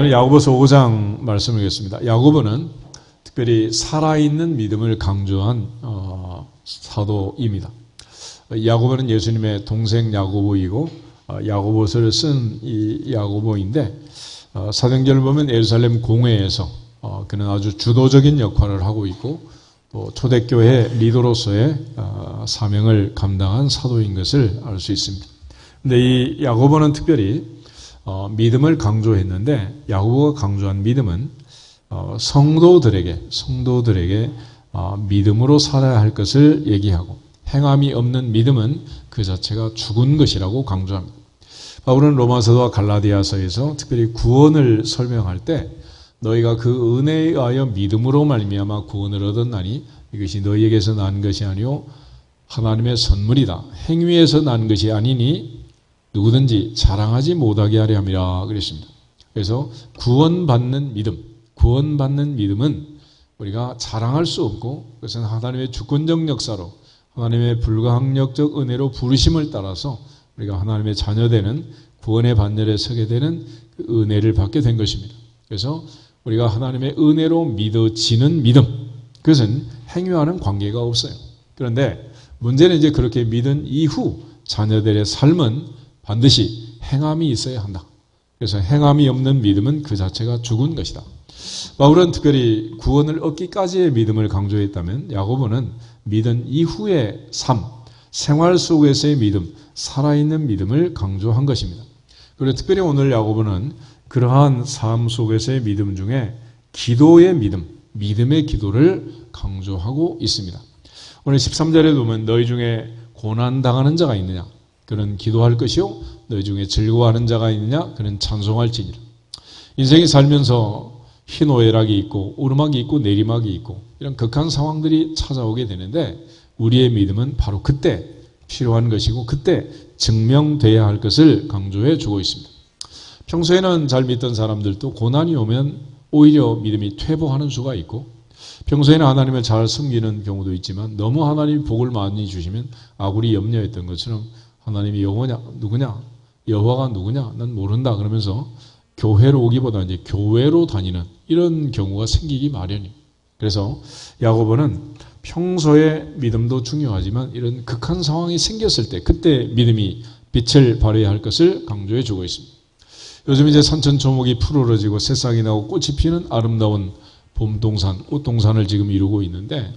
오늘 야고보서 5장 말씀을 읽겠습니다. 야고보는 특별히 살아있는 믿음을 강조한 사도입니다. 야고보는 예수님의 동생 야고보이고 야고보서를 쓴 이 야고보인데 사도행전을 보면 예루살렘 공회에서 그는 아주 주도적인 역할을 하고 있고 또 초대교회 리더로서의 사명을 감당한 사도인 것을 알 수 있습니다. 근데 이 야고보는 특별히 믿음을 강조했는데 야고보가 강조한 믿음은 성도들에게 믿음으로 살아야 할 것을 얘기하고 행함이 없는 믿음은 그 자체가 죽은 것이라고 강조합니다. 바울은 로마서와 갈라디아서에서 특별히 구원을 설명할 때 너희가 그 은혜에 의하여 믿음으로 말미암아 구원을 얻었나니 이것이 너희에게서 난 것이 아니요 하나님의 선물이다. 행위에서 난 것이 아니니 누구든지 자랑하지 못하게 하려 함이라 그랬습니다. 그래서 구원받는 믿음은 우리가 자랑할 수 없고 그것은 하나님의 주권적 역사로 하나님의 불가항력적 은혜로 부르심을 따라서 우리가 하나님의 자녀되는 구원의 반열에 서게 되는 그 은혜를 받게 된 것입니다. 그래서 우리가 하나님의 은혜로 믿어지는 믿음, 그것은 행위와는 관계가 없어요. 그런데 문제는 이제 그렇게 믿은 이후 자녀들의 삶은 반드시 행함이 있어야 한다. 그래서 행함이 없는 믿음은 그 자체가 죽은 것이다. 바울은 특별히 구원을 얻기까지의 믿음을 강조했다면 야고보는 믿은 이후의 삶, 생활 속에서의 믿음, 살아있는 믿음을 강조한 것입니다. 그리고 특별히 오늘 야고보는 그러한 삶 속에서의 믿음 중에 기도의 믿음, 믿음의 기도를 강조하고 있습니다. 오늘 13절에 보면 너희 중에 고난당하는 자가 있느냐? 그는 기도할 것이요 너희 중에 즐거워하는 자가 있느냐? 그는 찬송할지니라. 인생이 살면서 희노애락이 있고 오르막이 있고 내리막이 있고 이런 극한 상황들이 찾아오게 되는데 우리의 믿음은 바로 그때 필요한 것이고 그때 증명돼야 할 것을 강조해 주고 있습니다. 평소에는 잘 믿던 사람들도 고난이 오면 오히려 믿음이 퇴보하는 수가 있고 평소에는 하나님을 잘 섬기는 경우도 있지만 너무 하나님이 복을 많이 주시면 아굴이 염려했던 것처럼 하나님이 누구냐? 여호와가 누구냐? 난 모른다. 그러면서 교회로 오기보다 이제 교회로 다니는 이런 경우가 생기기 마련이에요. 그래서 야고보는 평소에 믿음도 중요하지만 이런 극한 상황이 생겼을 때 그때 믿음이 빛을 발해야 할 것을 강조해 주고 있습니다. 요즘 이제 산천초목이 푸르러지고 새싹이 나고 꽃이 피는 아름다운 봄동산, 꽃동산을 지금 이루고 있는데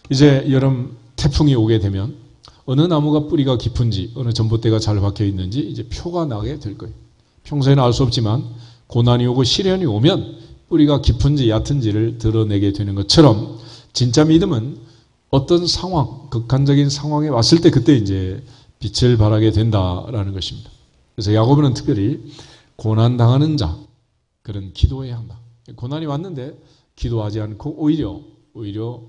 이제 여름 태풍이 오게 되면 어느 나무가 뿌리가 깊은지 어느 전봇대가 잘 박혀 있는지 이제 표가 나게 될 거예요. 평소에는 알 수 없지만 고난이 오고 시련이 오면 뿌리가 깊은지 얕은지를 드러내게 되는 것처럼 진짜 믿음은 어떤 상황, 극한적인 상황에 왔을 때 그때 이제 빛을 발하게 된다라는 것입니다. 그래서 야고보는 특별히 고난당하는 자, 그런 기도해야 한다. 고난이 왔는데 기도하지 않고 오히려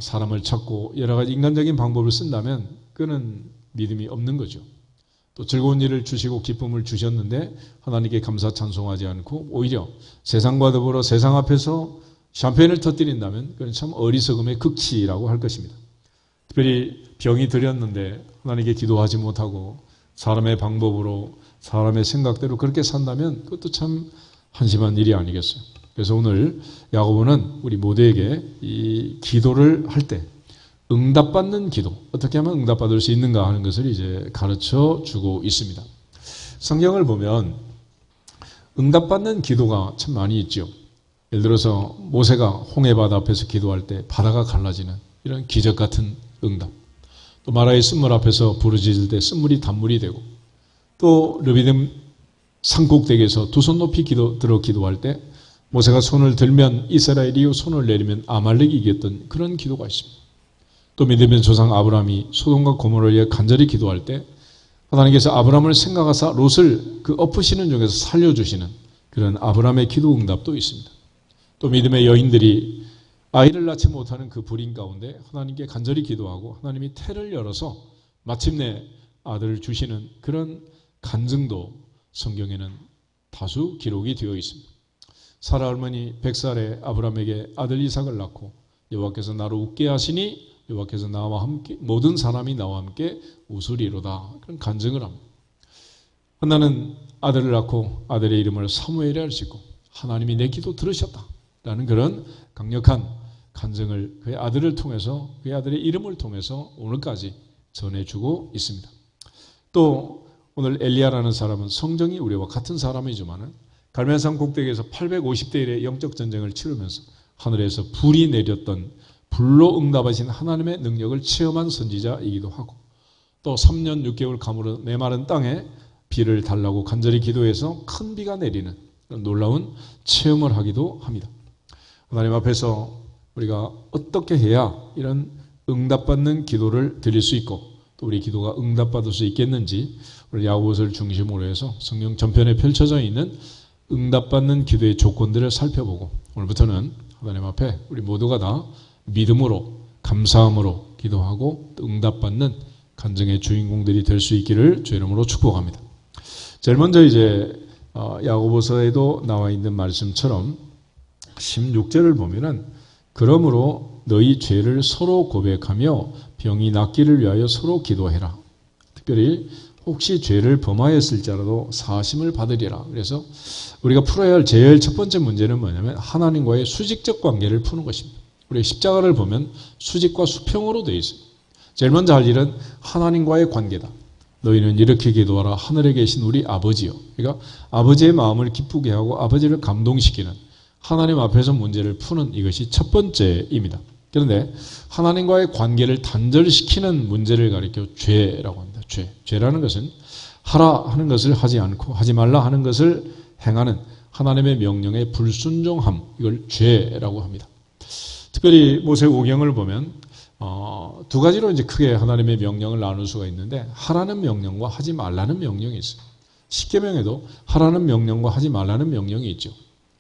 사람을 찾고 여러 가지 인간적인 방법을 쓴다면 그는 믿음이 없는 거죠. 또 즐거운 일을 주시고 기쁨을 주셨는데 하나님께 감사 찬송하지 않고 오히려 세상과 더불어 세상 앞에서 샴페인을 터뜨린다면 그건 참 어리석음의 극치라고 할 것입니다. 특별히 병이 들였는데 하나님께 기도하지 못하고 사람의 방법으로 사람의 생각대로 그렇게 산다면 그것도 참 한심한 일이 아니겠어요. 그래서 오늘 야고보는 우리 모두에게 이 기도를 할 때 응답받는 기도, 어떻게 하면 응답받을 수 있는가 하는 것을 이제 가르쳐 주고 있습니다. 성경을 보면 응답받는 기도가 참 많이 있죠. 예를 들어서 모세가 홍해바다 앞에서 기도할 때 바다가 갈라지는 이런 기적 같은 응답. 또 마라의 쓴물 앞에서 부르짖을 때 쓴물이 단물이 되고 또 르비딤 산꼭대기에서 두 손 높이 기도할 때 모세가 손을 들면 이스라엘이 손을 내리면 아말렉이 이겼던 그런 기도가 있습니다. 또 믿음의 조상 아브라함이 소돔과 고모라를 위해 간절히 기도할 때 하나님께서 아브라함을 생각하사 롯을 그 엎으시는 중에서 살려주시는 그런 아브라함의 기도 응답도 있습니다. 또 믿음의 여인들이 아이를 낳지 못하는 그 불인 가운데 하나님께 간절히 기도하고 하나님이 태를 열어서 마침내 아들을 주시는 그런 간증도 성경에는 다수 기록이 되어 있습니다. 사라 할머니 100살에 아브라함에게 아들 이삭을 낳고 여호와께서 나로 웃게 하시니 여호와께서 나와 함께 모든 사람이 나와 함께 웃으리로다. 그런 간증을 합니다. 한나는 아들을 낳고 아들의 이름을 사무엘이라 짓고 하나님이 내 기도 들으셨다라는 그런 강력한 간증을 그의 아들을 통해서, 그의 아들의 이름을 통해서 오늘까지 전해주고 있습니다. 또 오늘 엘리야라는 사람은 성정이 우리와 같은 사람이지만 갈멜산 꼭대기에서 850대 1의 영적 전쟁을 치르면서 하늘에서 불이 내렸던, 불로 응답하신 하나님의 능력을 체험한 선지자이기도 하고, 또 3년 6개월 가물어 메마른 땅에 비를 달라고 간절히 기도해서 큰 비가 내리는 놀라운 체험을 하기도 합니다. 하나님 앞에서 우리가 어떻게 해야 이런 응답받는 기도를 드릴 수 있고 또 우리 기도가 응답받을 수 있겠는지, 우리 야고보서를 중심으로 해서 성경 전편에 펼쳐져 있는 응답받는 기도의 조건들을 살펴보고, 오늘부터는 하나님 앞에 우리 모두가 다 믿음으로, 감사함으로 기도하고 응답받는 간증의 주인공들이 될 수 있기를 주의 이름으로 축복합니다. 제일 먼저 이제 야고보서에도 나와 있는 말씀처럼 16절을 보면은, 그러므로 너희 죄를 서로 고백하며 병이 낫기를 위하여 서로 기도해라. 특별히 혹시 죄를 범하였을지라도 사하심을 받으리라. 그래서 우리가 풀어야 할 제일 첫 번째 문제는 뭐냐면 하나님과의 수직적 관계를 푸는 것입니다. 우리 십자가를 보면 수직과 수평으로 되어 있어요. 제일 먼저 할 일은 하나님과의 관계다. 너희는 이렇게 기도하라. 하늘에 계신 우리 아버지요. 그러니까 아버지의 마음을 기쁘게 하고 아버지를 감동시키는, 하나님 앞에서 문제를 푸는, 이것이 첫 번째입니다. 그런데 하나님과의 관계를 단절시키는 문제를 가리켜 죄라고 합니다. 죄라는 것은 하라 하는 것을 하지 않고 하지 말라 하는 것을 행하는 하나님의 명령에 불순종함, 이걸 죄라고 합니다. 특별히 모세오경을 보면 두 가지로 이제 크게 하나님의 명령을 나눌 수가 있는데, 하라는 명령과 하지 말라는 명령이 있어요. 십계명에도 하라는 명령과 하지 말라는 명령이 있죠.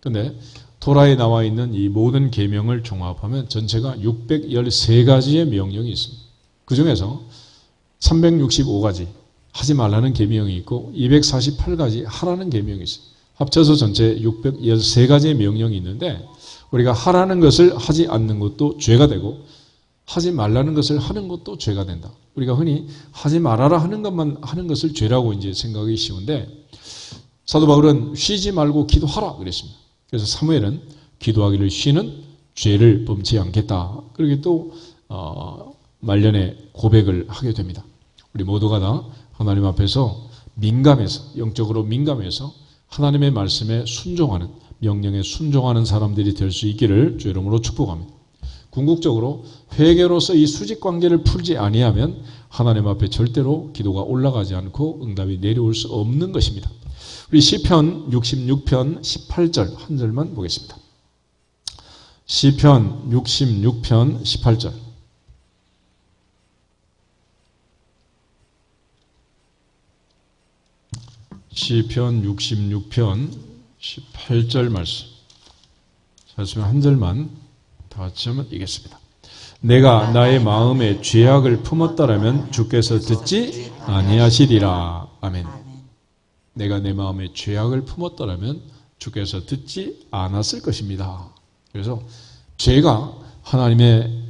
그런데 토라에 나와 있는 이 모든 계명을 종합하면 전체가 613가지의 명령이 있습니다. 그 중에서 365가지 하지 말라는 계명이 있고 248가지 하라는 계명이 있어요. 합쳐서 전체 613가지의 명령이 있는데, 우리가 하라는 것을 하지 않는 것도 죄가 되고 하지 말라는 것을 하는 것도 죄가 된다. 우리가 흔히 하지 말아라 하는 것만 하는 것을 죄라고 이제 생각하기 쉬운데, 사도 바울은 쉬지 말고 기도하라 그랬습니다. 그래서 사무엘은 기도하기를 쉬는 죄를 범치 않겠다. 그렇게 또 말년에 고백을 하게 됩니다. 우리 모두가 다 하나님 앞에서 민감해서, 영적으로 민감해서 하나님의 말씀에 순종하는, 명령에 순종하는 사람들이 될 수 있기를 주의 이름으로 축복합니다. 궁극적으로 회개로서 이 수직관계를 풀지 아니하면 하나님 앞에 절대로 기도가 올라가지 않고 응답이 내려올 수 없는 것입니다. 우리 시편 66편 18절 한 절만 보겠습니다. 시편 66편 18절. 시편 66편 18절 말씀. 말씀 한 절만 다 같이 한번 읽겠습니다. 내가 나의 마음에 죄악을 품었더라면 주께서 듣지 아니하시리라. 아멘. 내가 내 마음에 죄악을 품었더라면 주께서 듣지 않았을 것입니다. 그래서 죄가 하나님의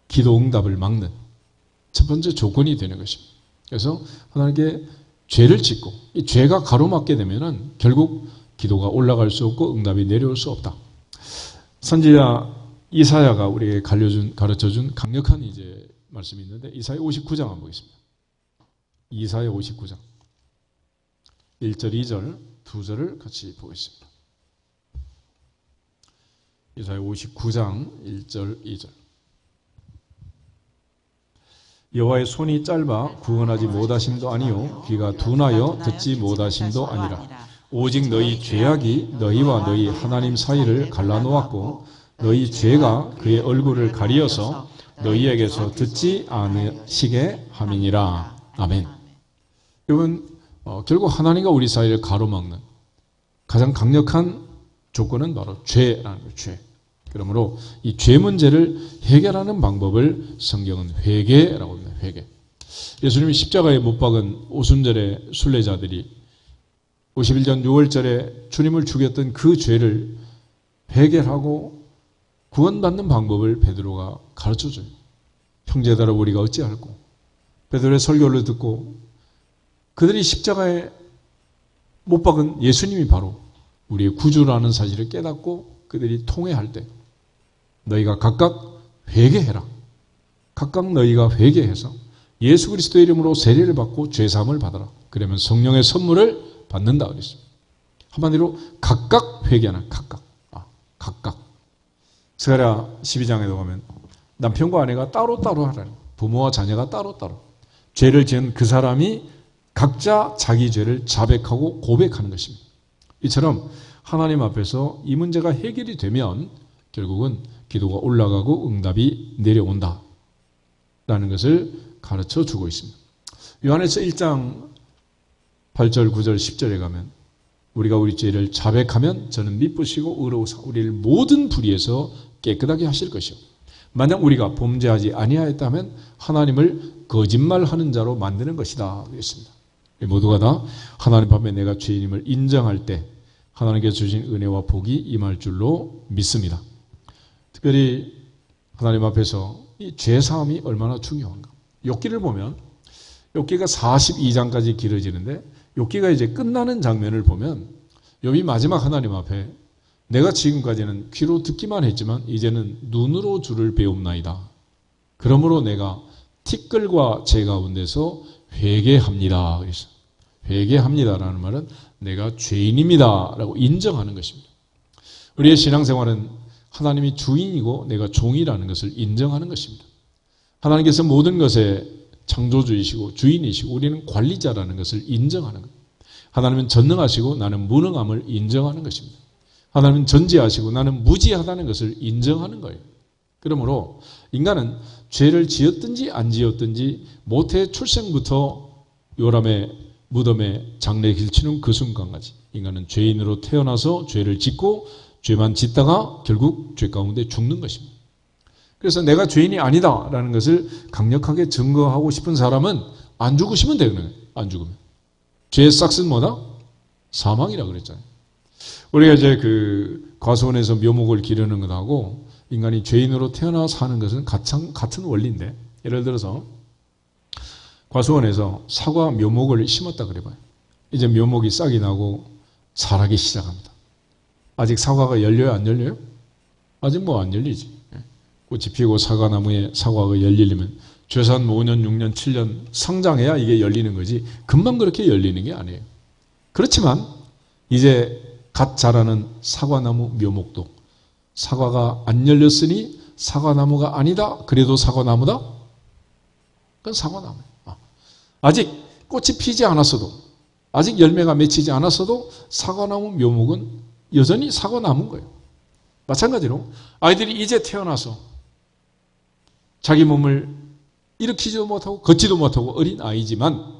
기도 응답을 막는 첫 번째 조건이 되는 것입니다. 그래서 하나님께 죄를 짓고 이 죄가 가로막게 되면은 결국 기도가 올라갈 수 없고 응답이 내려올 수 없다. 선지자 이사야가 우리에게 가르쳐준 강력한 이제 말씀이 있는데, 이사야 59장 한번 보겠습니다. 이사야 59장 1절, 2절, 2절을 같이 보겠습니다. 이사야 59장 1절, 2절. 여호와의 손이 짧아 구원하지 못하심도 아니요 귀가 둔하여 듣지 못하심도 아니라 오직 너희 죄악이 너희와 너희 하나님 사이를 갈라놓았고 너희 죄가 그의 얼굴을 가리어서 너희에게서 듣지 않으시게 함이니라. 아멘. 여러분, 결국 하나님과 우리 사이를 가로막는 가장 강력한 조건은 바로 죄라는 거예요. 죄. 그러므로 이 죄 문제를 해결하는 방법을 성경은 회개라고 합니다. 회개. 예수님이 십자가에 못 박은 오순절의 순례자들이 51년 6월절에 주님을 죽였던 그 죄를 해결하고 구원받는 방법을 베드로가 가르쳐줘요. 형제들아 우리가 어찌할꼬? 베드로의 설교를 듣고 그들이 십자가에 못 박은 예수님이 바로 우리의 구주라는 사실을 깨닫고 그들이 통회할 때 너희가 각각 회개해라. 각각 너희가 회개해서 예수 그리스도의 이름으로 세례를 받고 죄사함을 받아라. 그러면 성령의 선물을 받는다 그랬습니다. 한마디로 각각 회개하는 각각. 각각. 스가랴 12장에도 보면 남편과 아내가 따로따로 하라는 부모와 자녀가 따로따로 죄를 지은 그 사람이 각자 자기 죄를 자백하고 고백하는 것입니다. 이처럼 하나님 앞에서 이 문제가 해결이 되면 결국은 기도가 올라가고 응답이 내려온다 라는 것을 가르쳐 주고 있습니다. 요한에서 1장 8절, 9절, 10절에 가면 우리가 우리 죄를 자백하면 저는 미쁘시고 의로우사 우리를 모든 불의에서 깨끗하게 하실 것이요 만약 우리가 범죄하지 아니하였다면 하나님을 거짓말하는 자로 만드는 것이다 그랬습니다. 모두가 다 하나님 앞에 내가 죄인임을 인정할 때 하나님께서 주신 은혜와 복이 임할 줄로 믿습니다. 특별히 하나님 앞에서 이 죄사함이 얼마나 중요한가. 욥기를 보면 욥기가 42장까지 길어지는데 욥기가 이제 끝나는 장면을 보면 욥이 마지막 하나님 앞에 내가 지금까지는 귀로 듣기만 했지만 이제는 눈으로 주를 배웁나이다. 그러므로 내가 티끌과 제 가운데서 회개합니다. 그래서 회개합니다라는 말은 내가 죄인입니다라고 인정하는 것입니다. 우리의 신앙생활은 하나님이 주인이고 내가 종이라는 것을 인정하는 것입니다. 하나님께서 모든 것의 창조주이시고 주인이시고 우리는 관리자라는 것을 인정하는 것. 하나님은 전능하시고 나는 무능함을 인정하는 것입니다. 하나님은 전지하시고 나는 무지하다는 것을 인정하는 거예요. 그러므로 인간은 죄를 지었든지 안 지었든지 모태 출생부터 요람의 무덤에 장례 길치는 그 순간까지 인간은 죄인으로 태어나서 죄를 짓고 죄만 짓다가 결국 죄 가운데 죽는 것입니다. 그래서 내가 죄인이 아니다라는 것을 강력하게 증거하고 싶은 사람은 안 죽으시면 되는 거예요. 안 죽으면. 죄의 싹은 뭐다? 사망이라고 그랬잖아요. 우리가 이제 그 과수원에서 묘목을 기르는 것하고 인간이 죄인으로 태어나 사는 것은 같은 원리인데 예를 들어서 과수원에서 사과 묘목을 심었다 그래봐요. 이제 묘목이 싹이 나고 자라기 시작합니다. 아직 사과가 열려요? 안 열려요? 아직 뭐 안 열리지. 꽃이 피고 사과나무에 사과가 열리려면 최소한 5년, 6년, 7년 성장해야 이게 열리는 거지 금방 그렇게 열리는 게 아니에요. 그렇지만 이제 갓 자라는 사과나무 묘목도 사과가 안 열렸으니 사과나무가 아니다. 그래도 사과나무다? 그건 사과나무예요. 아직 꽃이 피지 않았어도 아직 열매가 맺히지 않았어도 사과나무 묘목은 여전히 사과나무인 거예요. 마찬가지로 아이들이 이제 태어나서 자기 몸을 일으키지도 못하고 걷지도 못하고 어린 아이지만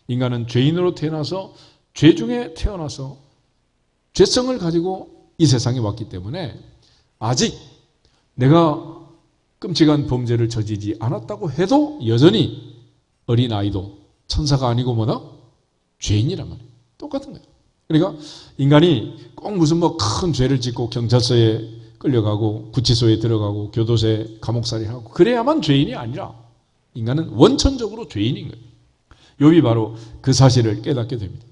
인간은 죄인으로 태어나서 죄 중에 태어나서 죄성을 가지고 이 세상에 왔기 때문에 아직 내가 끔찍한 범죄를 저지르지 않았다고 해도 여전히 어린 아이도 천사가 아니고 뭐다? 죄인이란 말이에요. 똑같은 거예요. 그러니까 인간이 꼭 무슨 뭐 큰 죄를 짓고 경찰서에 끌려가고 구치소에 들어가고 교도소에 감옥살이 하고 그래야만 죄인이 아니라 인간은 원천적으로 죄인인 거예요. 욥이 바로 그 사실을 깨닫게 됩니다.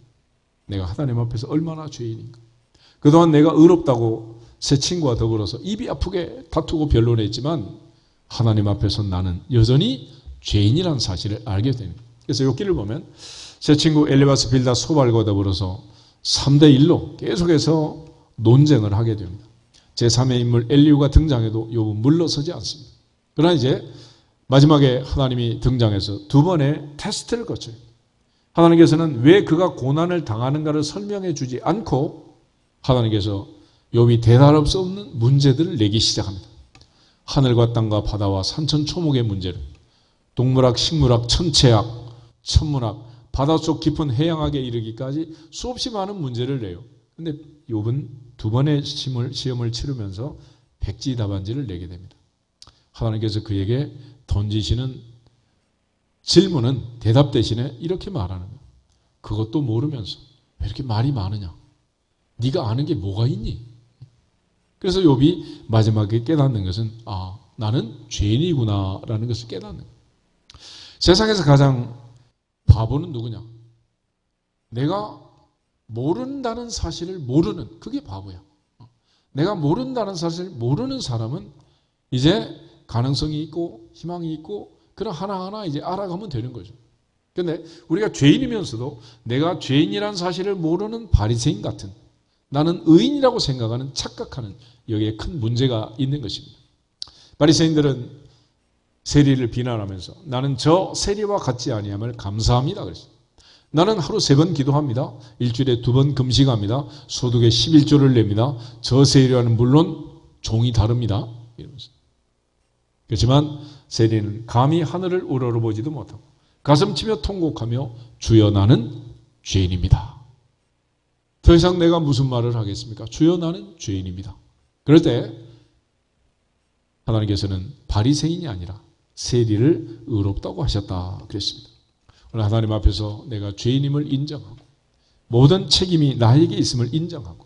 내가 하나님 앞에서 얼마나 죄인인가. 그동안 내가 의롭다고 새 친구와 더불어서 입이 아프게 다투고 변론했지만 하나님 앞에서 나는 여전히 죄인이라는 사실을 알게 됩니다. 그래서 욥기를 보면 새 친구 엘리바스 빌다 소발과 더불어서 3대1로 계속해서 논쟁을 하게 됩니다. 제3의 인물 엘리후가 등장해도 욥은 물러서지 않습니다. 그러나 이제 마지막에 하나님이 등장해서 두 번의 테스트를 거쳐요. 하나님께서는 왜 그가 고난을 당하는가를 설명해 주지 않고 하나님께서 욥이 대답할 수 없는 문제들을 내기 시작합니다. 하늘과 땅과 바다와 산천초목의 문제를 동물학, 식물학, 천체학, 천문학, 바닷속 깊은 해양학에 이르기까지 수없이 많은 문제를 내요. 그런데 욥은 두 번의 시험을 치르면서 백지답안지를 내게 됩니다. 하나님께서 그에게 던지시는 질문은 대답 대신에 이렇게 말하는 거예요. 그것도 모르면서 왜 이렇게 말이 많으냐? 네가 아는 게 뭐가 있니? 그래서 욥이 마지막에 깨닫는 것은 나는 죄인이구나 라는 것을 깨닫는 거예요. 세상에서 가장 바보는 누구냐? 내가 모른다는 사실을 모르는, 그게 바보야. 내가 모른다는 사실을 모르는 사람은 이제 가능성이 있고 희망이 있고 그런 하나하나 이제 알아가면 되는 거죠. 그런데 우리가 죄인이면서도 내가 죄인이라는 사실을 모르는 바리새인 같은, 나는 의인이라고 생각하는, 착각하는, 여기에 큰 문제가 있는 것입니다. 바리새인들은 세리를 비난하면서 나는 저 세리와 같지 아니함을 감사합니다 그랬어요. 나는 하루 3번 기도합니다. 일주일에 2번 금식합니다. 소득의 11조를 냅니다. 저 세리와는 물론 종이 다릅니다. 이러면서. 그렇지만 세리는 감히 하늘을 우러러보지도 못하고 가슴치며 통곡하며 주여 나는 죄인입니다. 더 이상 내가 무슨 말을 하겠습니까? 주여 나는 죄인입니다. 그럴 때 하나님께서는 바리새인이 아니라 세리를 의롭다고 하셨다 그랬습니다. 오늘 하나님 앞에서 내가 죄인임을 인정하고 모든 책임이 나에게 있음을 인정하고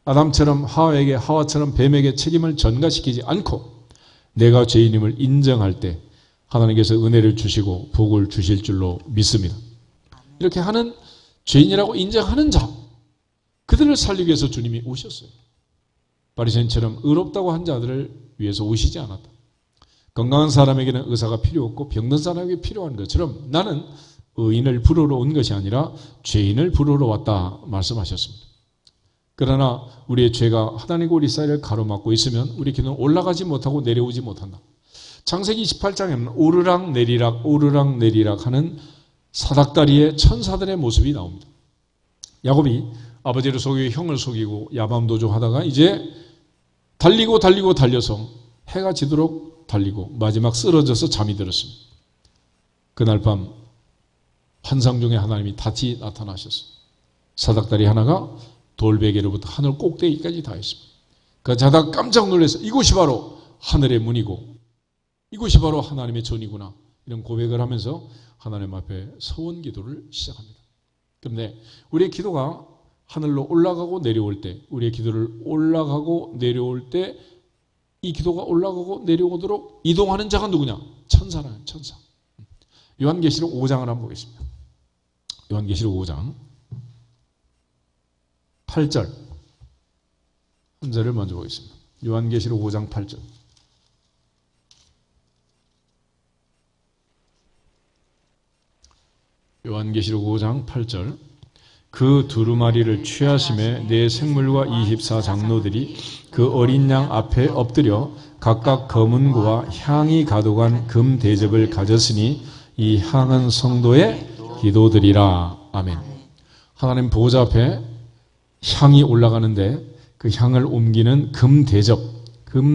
아담처럼 하와에게, 하와처럼 뱀에게 책임을 전가시키지 않고 내가 죄인임을 인정할 때 하나님께서 은혜를 주시고 복을 주실 줄로 믿습니다. 이렇게 하는 죄인이라고 인정하는 자, 그들을 살리기 위해서 주님이 오셨어요. 바리새인처럼 의롭다고 한 자들을 위해서 오시지 않았다. 건강한 사람에게는 의사가 필요 없고 병든 사람에게 필요한 것처럼 나는 의인을 부르러 온 것이 아니라 죄인을 부르러 왔다 말씀하셨습니다. 그러나 우리의 죄가 하나님과 우리 사이를 가로막고 있으면 우리 기도는 올라가지 못하고 내려오지 못한다. 창세기 28장에는 오르락 내리락 하는 사닥다리의 천사들의 모습이 나옵니다. 야곱이 아버지를 속이고 형을 속이고 야밤도주 하다가 이제 달리고 달려서 해가 지도록 달리고 마지막 쓰러져서 잠이 들었습니다. 그날 밤 환상 중에 하나님이 다시 나타나셨어요. 사닥다리 하나가 돌베개로부터 하늘 꼭대기까지 닿았습니다. 그 자다가 깜짝 놀라서 이곳이 바로 하늘의 문이고 이곳이 바로 하나님의 전이구나, 이런 고백을 하면서 하나님 앞에 서원 기도를 시작합니다. 그런데 우리의 기도가 하늘로 올라가고 내려올 때, 우리의 기도를 올라가고 내려올 때 이 기도가 올라가고 내려오도록 이동하는 자가 누구냐? 천사라는 천사. 요한계시록 5장을 한번 보겠습니다. 요한계시록 5장 8절 한 절을 먼저 보겠습니다. 요한계시록 5장 8절. 요한계시록 5장 8절. 그 두루마리를 취하심에 네 생물과 24 장로들이 그 어린 양 앞에 엎드려 각각 검은고와 향이 가득한 금 대접을 가졌으니 이 향은 성도의 기도들이라. 아멘. 하나님 보호자 앞에 향이 올라가는데 그 향을 옮기는 금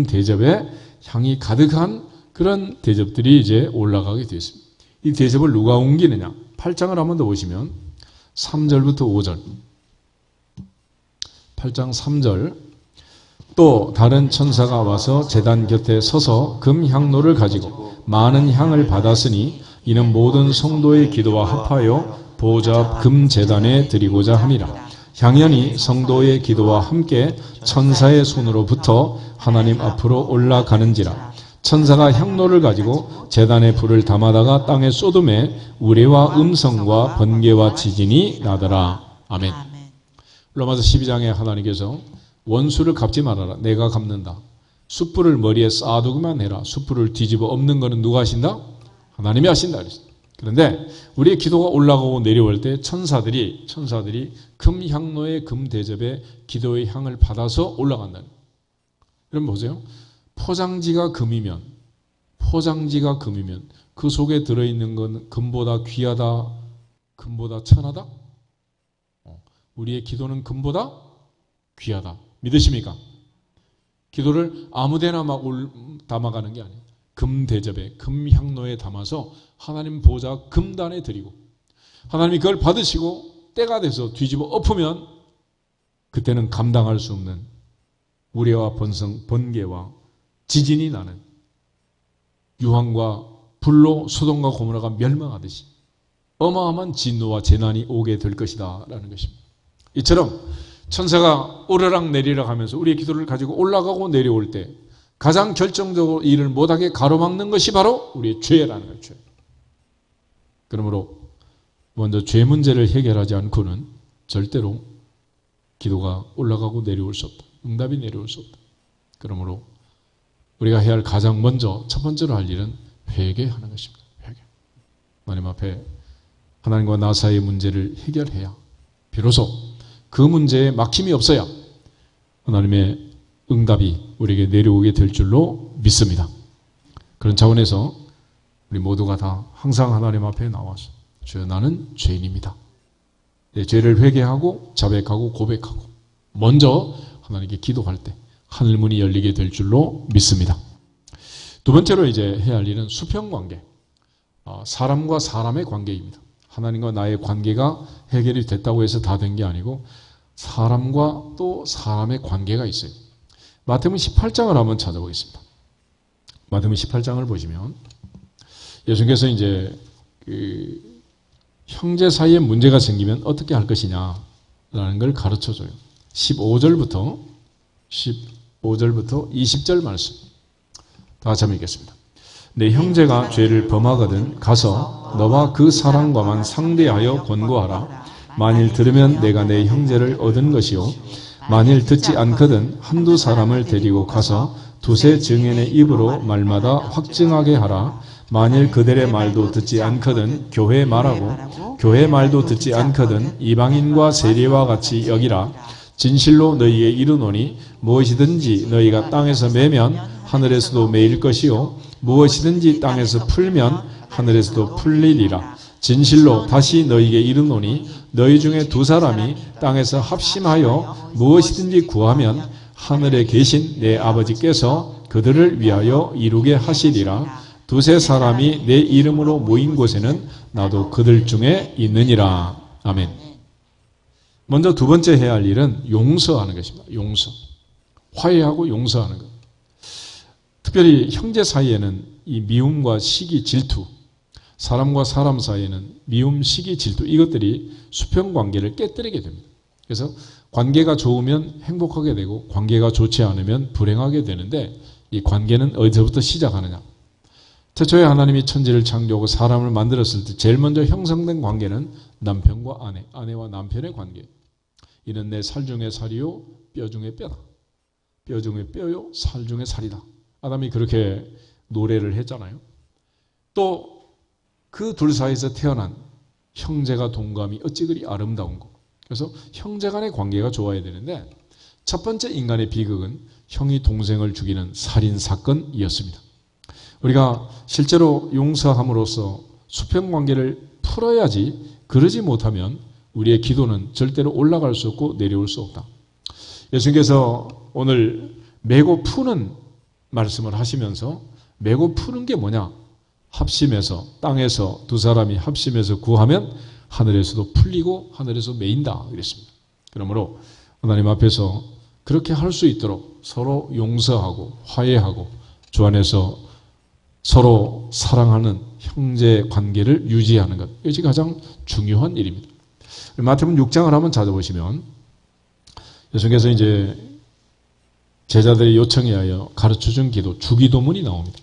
대접에 향이 가득한 그런 대접들이 이제 올라가게 되었습니다. 이 대접을 누가 옮기느냐? 8장을 한번 더 보시면 3절부터 5절. 8장 3절. 또 다른 천사가 와서 제단 곁에 서서 금 향로를 가지고 많은 향을 받았으니 이는 모든 성도의 기도와 합하여 보호자 앞 금 제단에 드리고자 함이라. 향연이 성도의 기도와 함께 천사의 손으로부터 하나님 앞으로 올라가는지라. 천사가 향로를 가지고 제단에 불을 담아다가 땅에 쏟음에 우레와 음성과 번개와 지진이 나더라. 아멘. 로마서 12장에 하나님께서 원수를 갚지 말아라. 내가 갚는다. 숯불을 머리에 쌓아두기만 해라. 숯불을 뒤집어 엎는 것은 누가 하신다? 하나님이 하신다 그랬어요. 그런데 우리의 기도가 올라가고 내려올 때 천사들이 금 향로의 금 대접에 기도의 향을 받아서 올라간다는. 여러분 보세요. 포장지가 금이면 그 속에 들어있는 건 금보다 귀하다, 금보다 천하다? 우리의 기도는 금보다 귀하다. 믿으십니까? 기도를 아무데나 막 담아가는 게 아니에요. 금 대접에, 금 향로에 담아서 하나님 보좌 금단에 드리고 하나님이 그걸 받으시고 때가 돼서 뒤집어 엎으면 그때는 감당할 수 없는 우레와 번개와 지진이 나는, 유황과 불로 소돔과 고모라가 멸망하듯이 어마어마한 진노와 재난이 오게 될 것이다 라는 것입니다. 이처럼 천사가 오르락 내리락 하면서 우리의 기도를 가지고 올라가고 내려올 때 가장 결정적으로 일을 못하게 가로막는 것이 바로 우리의 죄라는 거예요. 죄. 그러므로 먼저 죄 문제를 해결하지 않고는 절대로 기도가 올라가고 내려올 수 없다. 응답이 내려올 수 없다. 그러므로 우리가 해야 할 가장 먼저 첫 번째로 할 일은 회개하는 것입니다. 회개. 하나님 앞에 하나님과 나 사이의 문제를 해결해야 비로소 그 문제에 막힘이 없어야 하나님의 응답이 우리에게 내려오게 될 줄로 믿습니다. 그런 차원에서 우리 모두가 다 항상 하나님 앞에 나와서 주여 나는 죄인입니다. 내 죄를 회개하고 자백하고 고백하고 먼저 하나님께 기도할 때 하늘문이 열리게 될 줄로 믿습니다. 두 번째로 이제 해야 할 일은 수평관계, 사람과 사람의 관계입니다. 하나님과 나의 관계가 해결이 됐다고 해서 다 된 게 아니고 사람과 또 사람의 관계가 있어요. 마태복음 18장을 한번 찾아보겠습니다. 마태복음 18장을 보시면 예수님께서 이제 형제 사이에 문제가 생기면 어떻게 할 것이냐라는 걸 가르쳐줘요. 15절부터 20절 말씀 다 같이 한번 읽겠습니다. 내 형제가 죄를 범하거든 가서 너와 그 사람과만 상대하여 권고하라. 만일 들으면 내가 내 형제를 얻은 것이요 만일 듣지 않거든 한두 사람을 데리고 가서 두세 증인의 입으로 말마다 확증하게 하라. 만일 그들의 말도 듣지 않거든 교회 말하고 교회 말도 듣지 않거든 이방인과 세리와 같이 여기라. 진실로 너희에게 이르노니 무엇이든지 너희가 땅에서 매면 하늘에서도 매일 것이요 무엇이든지 땅에서 풀면 하늘에서도 풀리리라. 진실로 다시 너희에게 이르노니 너희 중에 두 사람이 땅에서 합심하여 무엇이든지 구하면 하늘에 계신 내 아버지께서 그들을 위하여 이루게 하시리라. 두세 사람이 내 이름으로 모인 곳에는 나도 그들 중에 있느니라. 아멘. 먼저 두 번째 해야 할 일은 용서하는 것입니다. 용서. 화해하고 용서하는 것. 특별히 형제 사이에는 이 미움과 시기, 질투, 사람과 사람 사이에는 미움, 시기, 질투 이것들이 수평관계를 깨뜨리게 됩니다. 그래서 관계가 좋으면 행복하게 되고 관계가 좋지 않으면 불행하게 되는데 이 관계는 어디서부터 시작하느냐. 태초에 하나님이 천지를 창조하고 사람을 만들었을 때 제일 먼저 형성된 관계는 남편과 아내, 아내와 남편의 관계. 이는 내 살 중에 살이요 뼈 중에 뼈다. 뼈 중에 뼈요 살 중에 살이다. 아담이 그렇게 노래를 했잖아요. 또 그 둘 사이에서 태어난 형제가 동감이 어찌 그리 아름다운 거. 그래서 형제 간의 관계가 좋아야 되는데 첫 번째 인간의 비극은 형이 동생을 죽이는 살인사건이었습니다. 우리가 실제로 용서함으로써 수평관계를 풀어야지 그러지 못하면 우리의 기도는 절대로 올라갈 수 없고 내려올 수 없다. 예수님께서 오늘 메고 푸는 말씀을 하시면서 메고 푸는 게 뭐냐? 합심해서 땅에서 두 사람이 합심해서 구하면 하늘에서도 풀리고 하늘에서 메인다 그랬습니다. 그러므로 하나님 앞에서 그렇게 할 수 있도록 서로 용서하고 화해하고 주 안에서 서로 사랑하는 형제 관계를 유지하는 것. 이것이 가장 중요한 일입니다. 마태복음 6장을 한번 찾아보시면 예수님께서 이제 제자들의 요청에 의하여 가르쳐준 기도, 주기도문이 나옵니다.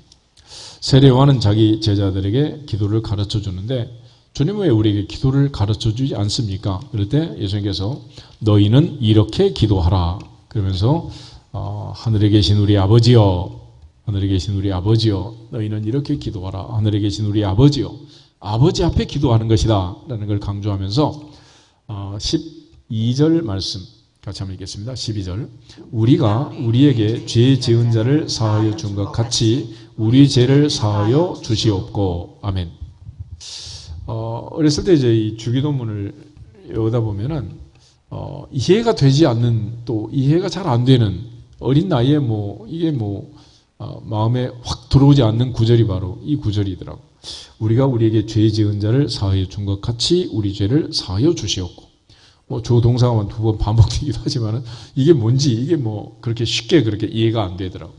세례 요한은 자기 제자들에게 기도를 가르쳐 주는데 주님은 왜 우리에게 기도를 가르쳐 주지 않습니까? 그럴 때 예수님께서 너희는 이렇게 기도하라. 그러면서 하늘에 계신 우리 아버지여, 하늘에 계신 우리 아버지여, 너희는 이렇게 기도하라. 하늘에 계신 우리 아버지여, 아버지 앞에 기도하는 것이다 라는 걸 강조하면서 12절 말씀 같이 한번 읽겠습니다. 12절 우리가 우리에게 죄 지은 자를 사하여 준 것 같이 우리 죄를 사하여 주시옵고. 아멘. 어렸을 때 이제 이 주기도문을 외우다 보면은 이해가 되지 않는, 또 이해가 잘 안 되는, 어린 나이에 이게 마음에 확 들어오지 않는 구절이 바로 이 구절이더라고. 우리가 우리에게 죄 지은 자를 사하여 준 것 같이 우리 죄를 사하여 주시옵고. 조 동사가 두 번 반복되기도 하지만은 이게 뭔지 이게 그렇게 쉽게 그렇게 이해가 안 되더라고.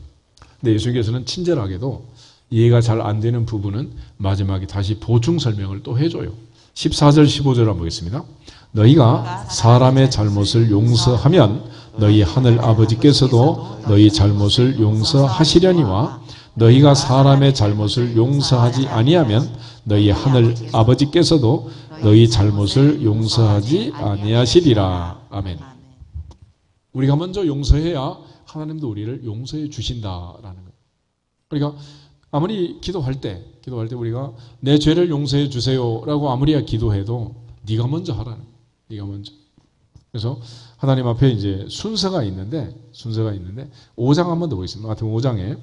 근데 예수님께서는 친절하게도 이해가 잘 안 되는 부분은 마지막에 다시 보충 설명을 또 해줘요. 14절 15절 한번 보겠습니다. 너희가 사람의 잘못을 용서하면 너희 하늘 아버지께서도 너희 잘못을 용서하시려니와 너희가 사람의 잘못을 용서하지 아니하면 너희 하늘 아버지께서도 너희 잘못을 용서하지 아니하시리라. 아멘. 우리가 먼저 용서해야 하나님도 우리를 용서해 주신다라는 거예요. 그러니까 아무리 기도할 때 우리가 내 죄를 용서해 주세요라고 아무리 기도해도 네가 먼저 하라는 거예요. 네가 먼저. 그래서 하나님 앞에 이제 순서가 있는데 5장 한번 더 보겠습니다. 마태복음 5장에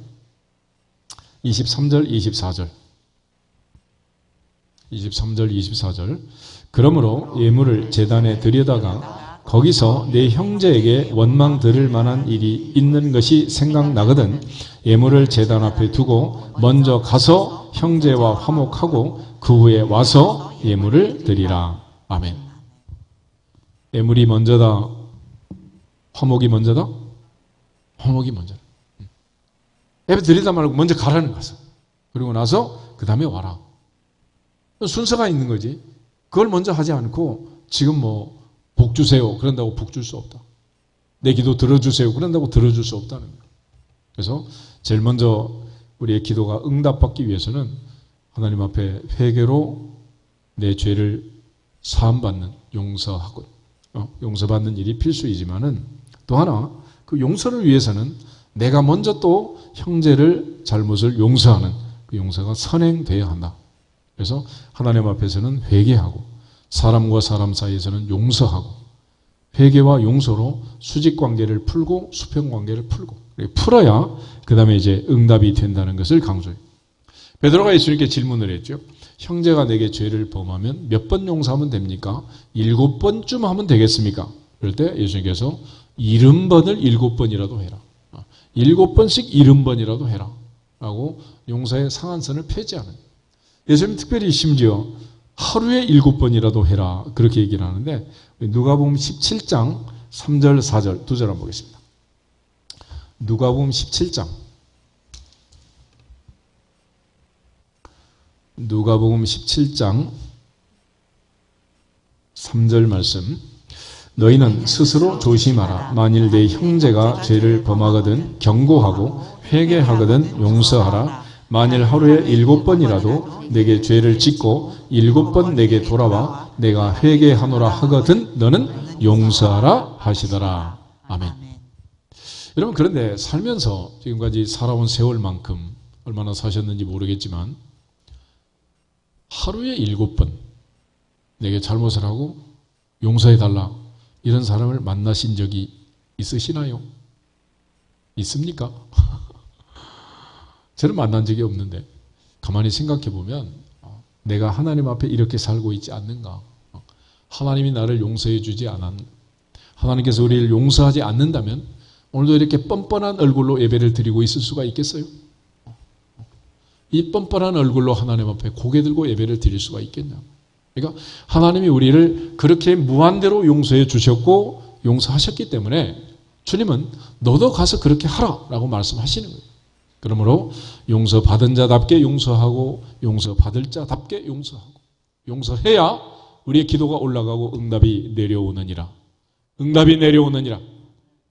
23절, 24절. 23절, 24절. 그러므로 예물을 제단에 드려다가 거기서 내 형제에게 원망 들을 만한 일이 있는 것이 생각나거든 예물을 제단 앞에 두고 먼저 가서 형제와 화목하고 그 후에 와서 예물을 드리라. 아멘. 예물이 먼저다. 화목이 먼저다. 화목이 먼저다. 예배 드리다 말고 먼저 가라는 거죠. 그리고 나서 그 다음에 와라. 순서가 있는 거지. 그걸 먼저 하지 않고 지금 뭐 복 주세요. 그런다고 복 줄 수 없다. 내 기도 들어주세요. 그런다고 들어줄 수 없다는 거예요. 그래서 제일 먼저 우리의 기도가 응답받기 위해서는 하나님 앞에 회개로 내 죄를 사함받는 용서하고 용서받는 일이 필수이지만은 또 하나 그 용서를 위해서는 내가 먼저 또 형제를 잘못을 용서하는 그 용서가 선행되어야 한다. 그래서 하나님 앞에서는 회개하고 사람과 사람 사이에서는 용서하고 회개와 용서로 수직관계를 풀고 수평관계를 풀고 풀어야 그 다음에 이제 응답이 된다는 것을 강조해요. 베드로가 예수님께 질문을 했죠. 형제가 내게 죄를 범하면 몇 번 용서하면 됩니까? 7번쯤 하면 되겠습니까? 그럴 때 예수님께서 70번을 7번이라도 해라. 7번씩 70번이라도 해라. 라고 용서의 상한선을 폐지하는. 예수님 특별히 심지어 하루에 7번이라도 해라. 그렇게 얘기를 하는데 누가복음 17장 3절 4절 두 절 한번 보겠습니다. 누가복음 17장 누가복음 17장 3절 말씀 너희는 스스로 조심하라. 만일 내 형제가 죄를 범하거든 경고하고 회개하거든 용서하라. 만일 하루에 7번이라도 내게 죄를 짓고 7번 내게 돌아와 내가 회개하노라 하거든 너는 용서하라 하시더라. 아멘. 여러분 그런데 살면서 지금까지 살아온 세월만큼 얼마나 사셨는지 모르겠지만 하루에 7번 내게 잘못을 하고 용서해달라 이런 사람을 만나신 적이 있으시나요? 있습니까? 저는 만난 적이 없는데 가만히 생각해 보면 내가 하나님 앞에 이렇게 살고 있지 않는가? 하나님이 나를 용서해 주지 않았 하나님께서 우리를 용서하지 않는다면 오늘도 이렇게 뻔뻔한 얼굴로 예배를 드리고 있을 수가 있겠어요? 이 뻔뻔한 얼굴로 하나님 앞에 고개 들고 예배를 드릴 수가 있겠냐? 그러니까 하나님이 우리를 그렇게 무한대로 용서해 주셨고 용서하셨기 때문에 주님은 너도 가서 그렇게 하라라고 말씀하시는 거예요. 그러므로 용서받은 자답게 용서하고 용서받을 자답게 용서하고 용서해야 우리의 기도가 올라가고 응답이 내려오느니라. 응답이 내려오느니라.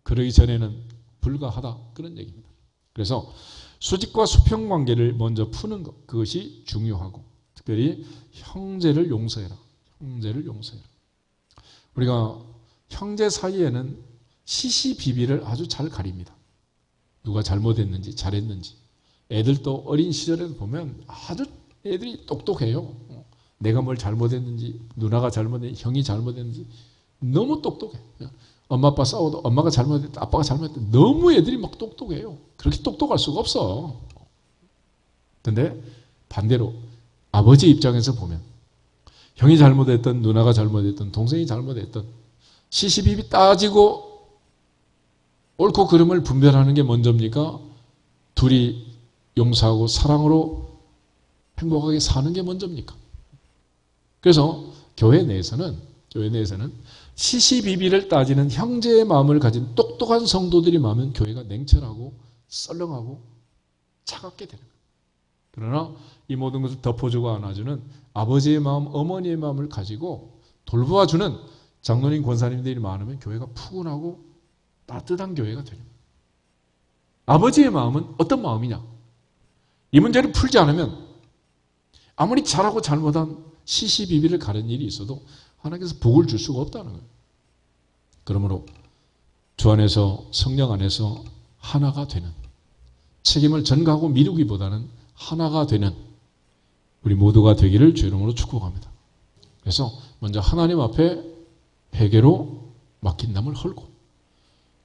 그러기 전에는 불가하다. 그런 얘기입니다. 그래서 수직과 수평관계를 먼저 푸는 것 그것이 중요하고 특별히 형제를 용서해라. 형제를 용서해라. 우리가 형제 사이에는 시시비비를 아주 잘 가립니다. 누가 잘못했는지 잘했는지. 애들도 어린 시절에도 보면 아주 애들이 똑똑해요. 내가 뭘 잘못했는지 누나가 잘못했는지 형이 잘못했는지 너무 똑똑해. 엄마 아빠 싸워도 엄마가 잘못했다 아빠가 잘못했다 너무 애들이 막 똑똑해요. 그렇게 똑똑할 수가 없어. 근데 반대로 아버지 입장에서 보면 형이 잘못했던 누나가 잘못했던 동생이 잘못했던 시시비비 따지고 옳고 그름을 분별하는 게 먼저입니까? 둘이 용서하고 사랑으로 행복하게 사는 게 먼저입니까? 그래서 교회 내에서는 시시비비를 따지는 형제의 마음을 가진 똑똑한 성도들이 많으면 교회가 냉철하고 썰렁하고 차갑게 되는 거예요. 그러나 이 모든 것을 덮어주고 안아주는 아버지의 마음, 어머니의 마음을 가지고 돌보아주는 장로님, 권사님들이 많으면 교회가 푸근하고 따뜻한 교회가 되는 거예요. 아버지의 마음은 어떤 마음이냐? 이 문제를 풀지 않으면 아무리 잘하고 잘못한 시시비비를 가른 일이 있어도 하나님께서 복을 줄 수가 없다는 거예요. 그러므로 주 안에서, 성령 안에서 하나가 되는, 책임을 전가하고 미루기보다는 하나가 되는 우리 모두가 되기를 주 이름으로 축복합니다. 그래서 먼저 하나님 앞에 회개로 막힌 담을 헐고,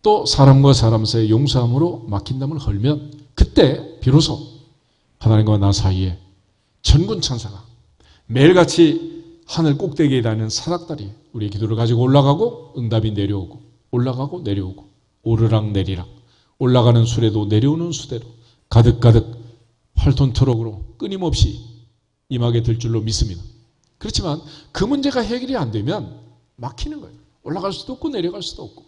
또 사람과 사람 사이의 용서함으로 막힌 담을 헐면 그때 비로소 하나님과 나 사이에 천군 천사가 매일같이 하늘 꼭대기에 다니는 사닥다리, 우리의 기도를 가지고 올라가고 응답이 내려오고, 올라가고 내려오고, 오르락 내리락, 올라가는 수레도 내려오는 수대로 가득가득 8톤 트럭으로 끊임없이 임하게 될 줄로 믿습니다. 그렇지만 그 문제가 해결이 안 되면 막히는 거예요. 올라갈 수도 없고 내려갈 수도 없고.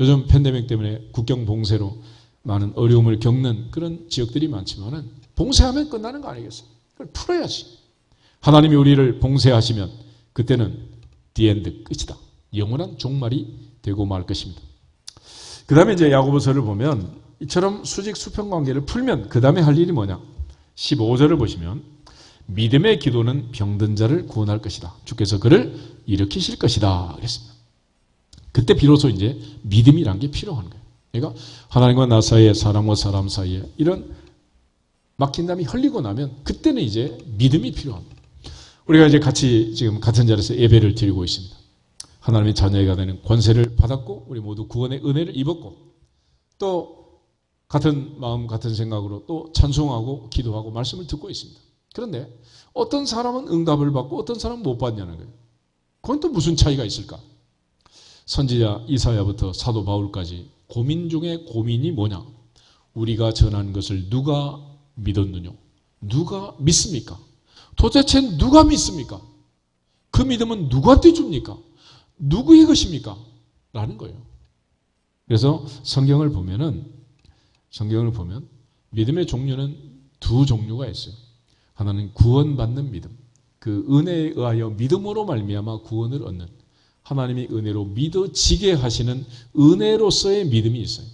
요즘 팬데믹 때문에 국경 봉쇄로 많은 어려움을 겪는 그런 지역들이 많지만은 봉쇄하면 끝나는 거 아니겠어요? 그걸 풀어야지. 하나님이 우리를 봉쇄하시면 그때는 the end, 끝이다. 영원한 종말이 되고 말 것입니다. 그 다음에 이제 야고보서를 보면 이처럼 수직 수평 관계를 풀면 그 다음에 할 일이 뭐냐? 15절을 보시면 믿음의 기도는 병든 자를 구원할 것이다. 주께서 그를 일으키실 것이다. 그랬습니다. 그때 비로소 이제 믿음이란 게 필요한 거예요. 그러니까 하나님과 나 사이에, 사람과 사람 사이에 이런 막힌 담이 흘리고 나면 그때는 이제 믿음이 필요합니다. 우리가 이제 같이 지금 같은 자리에서 예배를 드리고 있습니다. 하나님의 자녀가 되는 권세를 받았고 우리 모두 구원의 은혜를 입었고 또 같은 마음 같은 생각으로 또 찬송하고 기도하고 말씀을 듣고 있습니다. 그런데 어떤 사람은 응답을 받고 어떤 사람은 못 받냐는 거예요. 그건 또 무슨 차이가 있을까? 선지자 이사야부터 사도 바울까지 고민 중에 고민이 뭐냐? 우리가 전한 것을 누가 믿었느냐? 누가 믿습니까? 도대체 누가 믿습니까? 그 믿음은 누구한테 줍니까? 누구의 것입니까? 라는 거예요. 그래서 성경을 보면 믿음의 종류는 두 종류가 있어요. 하나는 구원받는 믿음, 그 은혜에 의하여 믿음으로 말미암아 구원을 얻는, 하나님이 은혜로 믿어지게 하시는 은혜로서의 믿음이 있어요.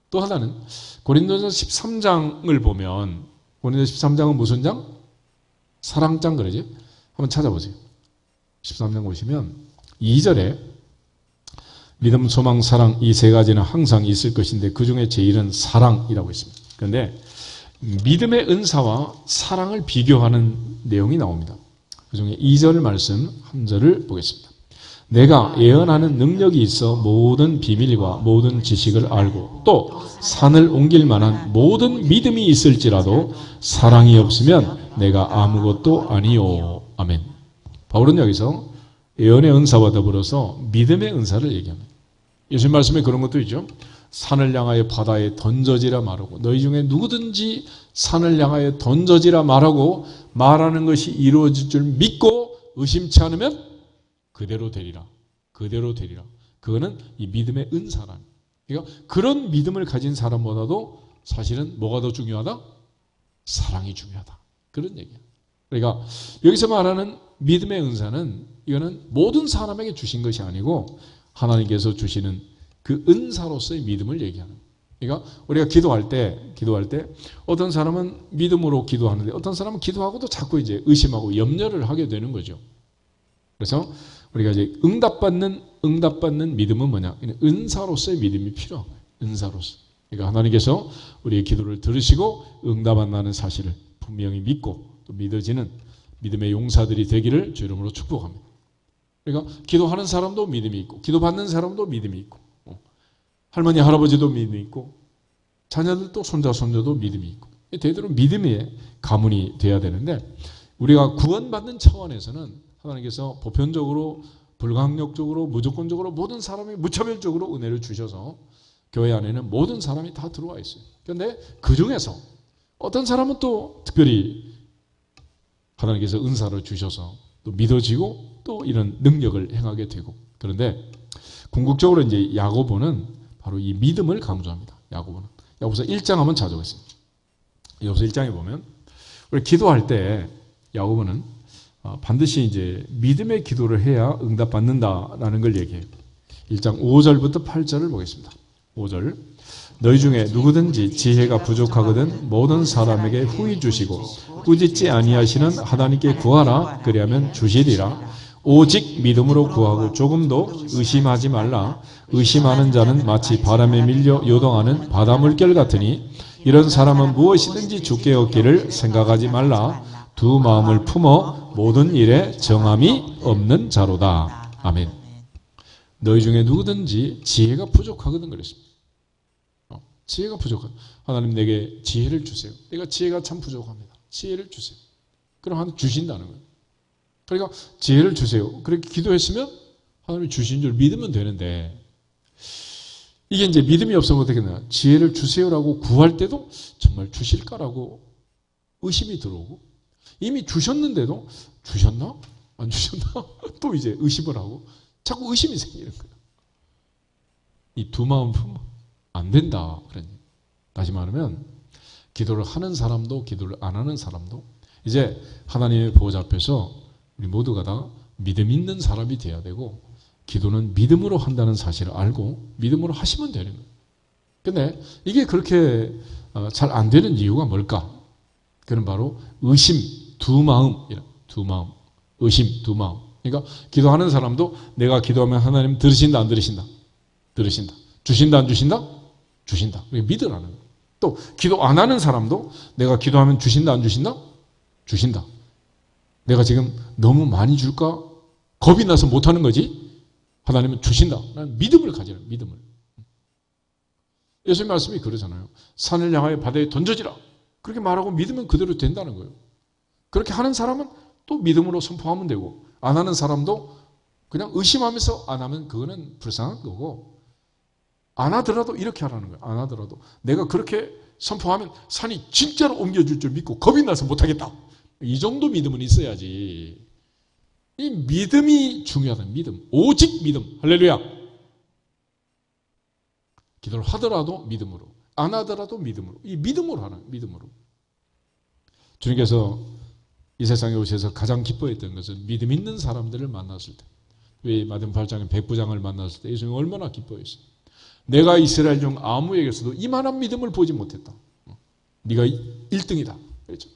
또 하나는 고린도전서 13장을 보면, 고린도전서 13장은 무슨 장? 사랑장 그러지? 한번 찾아보세요. 13장 보시면 2절에 믿음, 소망, 사랑 이 세 가지는 항상 있을 것인데 그 중에 제일은 사랑이라고 있습니다. 그런데 믿음의 은사와 사랑을 비교하는 내용이 나옵니다. 그 중에 2절 말씀 한 절을 보겠습니다. 내가 예언하는 능력이 있어 모든 비밀과 모든 지식을 알고 또 산을 옮길 만한 모든 믿음이 있을지라도 사랑이 없으면 내가 아무것도 아니요. 아멘. 바울은 여기서 예언의 은사와 더불어서 믿음의 은사를 얘기합니다. 예수님 말씀에 그런 것도 있죠. 산을 향하여 바다에 던져지라 말하고 너희 중에 누구든지 산을 향하여 던져지라 말하고 말하는 것이 이루어질 줄 믿고 의심치 않으면 그대로 되리라. 그대로 되리라. 그거는 이 믿음의 은사라는. 그러니까 그런 믿음을 가진 사람보다도 사실은 뭐가 더 중요하다? 사랑이 중요하다. 그런 얘기야. 그러니까 여기서 말하는 믿음의 은사는 이거는 모든 사람에게 주신 것이 아니고 하나님께서 주시는 그 은사로서의 믿음을 얘기하는 거예요. 그러니까 우리가 기도할 때 어떤 사람은 믿음으로 기도하는데 어떤 사람은 기도하고도 자꾸 이제 의심하고 염려를 하게 되는 거죠. 그래서 우리가 이제 응답받는 믿음은 뭐냐? 은사로서의 믿음이 필요한 거예요. 은사로서. 그러니까 하나님께서 우리의 기도를 들으시고 응답한다는 사실을 분명히 믿고 또 믿어지는 믿음의 용사들이 되기를 주 이름으로 축복합니다. 그러니까 기도하는 사람도 믿음이 있고 기도받는 사람도 믿음이 있고 할머니 할아버지도 믿음이 있고 자녀들도 손자 손녀도 믿음이 있고 대대로 믿음의 가문이 돼야 되는데 우리가 구원받는 차원에서는 하나님께서 보편적으로 불강력적으로 무조건적으로 모든 사람이 무차별적으로 은혜를 주셔서 교회 안에는 모든 사람이 다 들어와 있어요. 그런데 그 중에서 어떤 사람은 또 특별히 하나님께서 은사를 주셔서 또 믿어지고 또 이런 능력을 행하게 되고 그런데 궁극적으로 이제 야고보는 바로 이 믿음을 강조합니다. 야고보서 1장 한번 찾아보겠습니다. 야고보서 1장에 보면 우리 기도할 때 야고보는 반드시 이제 믿음의 기도를 해야 응답받는다라는 걸 얘기해요. 1장 5절부터 8절을 보겠습니다. 5절 너희 중에 누구든지 지혜가 부족하거든 모든 사람에게 후히 주시고 꾸짖지 아니하시는 하나님께 구하라. 그리하면 주시리라. 오직 믿음으로 구하고 조금도 의심하지 말라. 의심하는 자는 마치 바람에 밀려 요동하는 바다물결 같으니 이런 사람은 무엇이든지 주께 얻기를 생각하지 말라. 두 마음을 품어 모든 일에 정함이 없는 자로다. 아멘. 너희 중에 누구든지 지혜가 부족하거든 그랬습니다. 지혜가 부족하다. 하나님 내게 지혜를 주세요. 내가 지혜가 참 부족합니다. 지혜를 주세요. 그럼 하나님 주신다는 거예요. 그러니까 지혜를 주세요. 그렇게 기도했으면 하나님이 주신 줄 믿으면 되는데 이게 이제 믿음이 없으면 어떻게 되나? 지혜를 주세요라고 구할 때도 정말 주실까라고 의심이 들어오고 이미 주셨는데도 주셨나? 안 주셨나? 또 이제 의심을 하고 자꾸 의심이 생기는 거예요. 이 두 마음 품어 안 된다. 다시 말하면 기도를 하는 사람도 기도를 안 하는 사람도 이제 하나님의 보호자 앞에서 우리 모두가 다 믿음 있는 사람이 돼야 되고 기도는 믿음으로 한다는 사실을 알고 믿음으로 하시면 되는 거예요. 근데 이게 그렇게 잘 안 되는 이유가 뭘까? 그건 바로 의심, 두 마음, 의심, 두 마음. 그러니까 기도하는 사람도 내가 기도하면 하나님 들으신다, 안 들으신다? 들으신다. 주신다, 안 주신다? 주신다. 믿으라는 거예요. 또 기도 안 하는 사람도 내가 기도하면 주신다, 안 주신다? 주신다. 내가 지금 너무 많이 줄까? 겁이 나서 못하는 거지? 하나님은 주신다. 나는 믿음을 가지라. 믿음을. 예수님 말씀이 그러잖아요. 산을 향하여 바다에 던져지라. 그렇게 말하고 믿으면 그대로 된다는 거예요. 그렇게 하는 사람은 또 믿음으로 선포하면 되고 안 하는 사람도 그냥 의심하면서 안 하면 그거는 불쌍한 거고 안 하더라도 이렇게 하라는 거예요. 안 하더라도 내가 그렇게 선포하면 산이 진짜로 옮겨줄 줄 믿고 겁이 나서 못하겠다. 이 정도 믿음은 있어야지. 이 믿음이 중요하다. 믿음. 오직 믿음. 할렐루야. 기도를 하더라도 믿음으로 안 하더라도 믿음으로. 이 믿음으로 하는 거예요. 믿음으로. 주님께서 이 세상에 오셔서 가장 기뻐했던 것은 믿음 있는 사람들을 만났을 때. 왜 마태복음 8장에 백부장을 만났을 때 예수님이 얼마나 기뻐했어요. 내가 이스라엘 중 아무에게서도 이만한 믿음을 보지 못했다. 네가 1등이다. 그렇죠.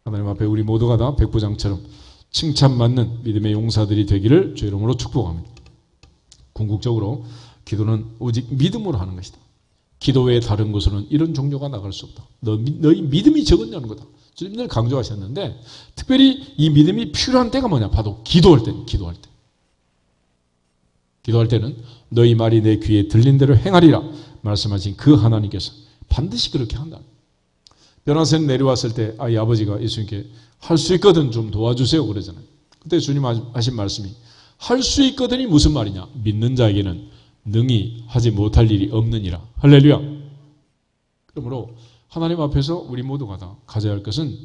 하나님 앞에 우리 모두가 다 백부장처럼 칭찬받는 믿음의 용사들이 되기를 주 이름으로 축복합니다. 궁극적으로 기도는 오직 믿음으로 하는 것이다. 기도 외에 다른 곳으로는 이런 종교가 나갈 수 없다. 너희 믿음이 적었냐는 거다. 주님들 강조하셨는데 특별히 이 믿음이 필요한 때가 뭐냐? 바로 기도할 때. 기도할 때는 너희 말이 내 귀에 들린 대로 행하리라 말씀하신 그 하나님께서 반드시 그렇게 한다. 변화선 내려왔을 때 이 아버지가 예수님께 할 수 있거든 좀 도와주세요 그러잖아요. 그때 주님 하신 말씀이 할 수 있거든이 무슨 말이냐? 믿는 자에게는 능히 하지 못할 일이 없느니라. 할렐루야. 그러므로 하나님 앞에서 우리 모두가 다 가져야 할 것은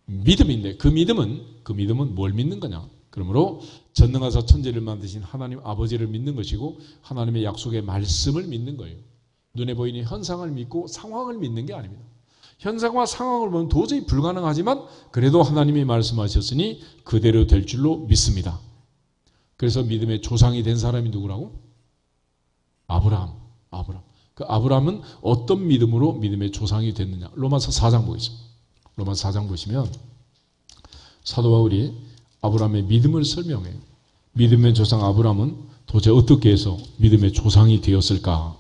믿음인데 그 믿음은 뭘 믿는 거냐? 그러므로 전능하사 천지를 만드신 하나님 아버지를 믿는 것이고 하나님의 약속의 말씀을 믿는 거예요. 눈에 보이는 현상을 믿고 상황을 믿는 게 아닙니다. 현상과 상황을 보면 도저히 불가능하지만 그래도 하나님이 말씀하셨으니 그대로 될 줄로 믿습니다. 그래서 믿음의 조상이 된 사람이 누구라고? 아브라함. 그 아브라함은 어떤 믿음으로 믿음의 조상이 됐느냐? 로마서 4장 보겠습니다. 로마서 4장 보시면 사도 바울이 아브라함의 믿음을 설명해요. 믿음의 조상 아브라함은 도대체 어떻게 해서 믿음의 조상이 되었을까?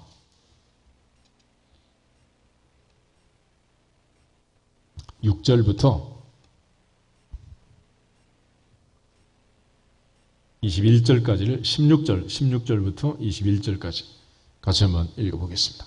6절부터 21절까지를 16절부터 21절까지 같이 한번 읽어보겠습니다.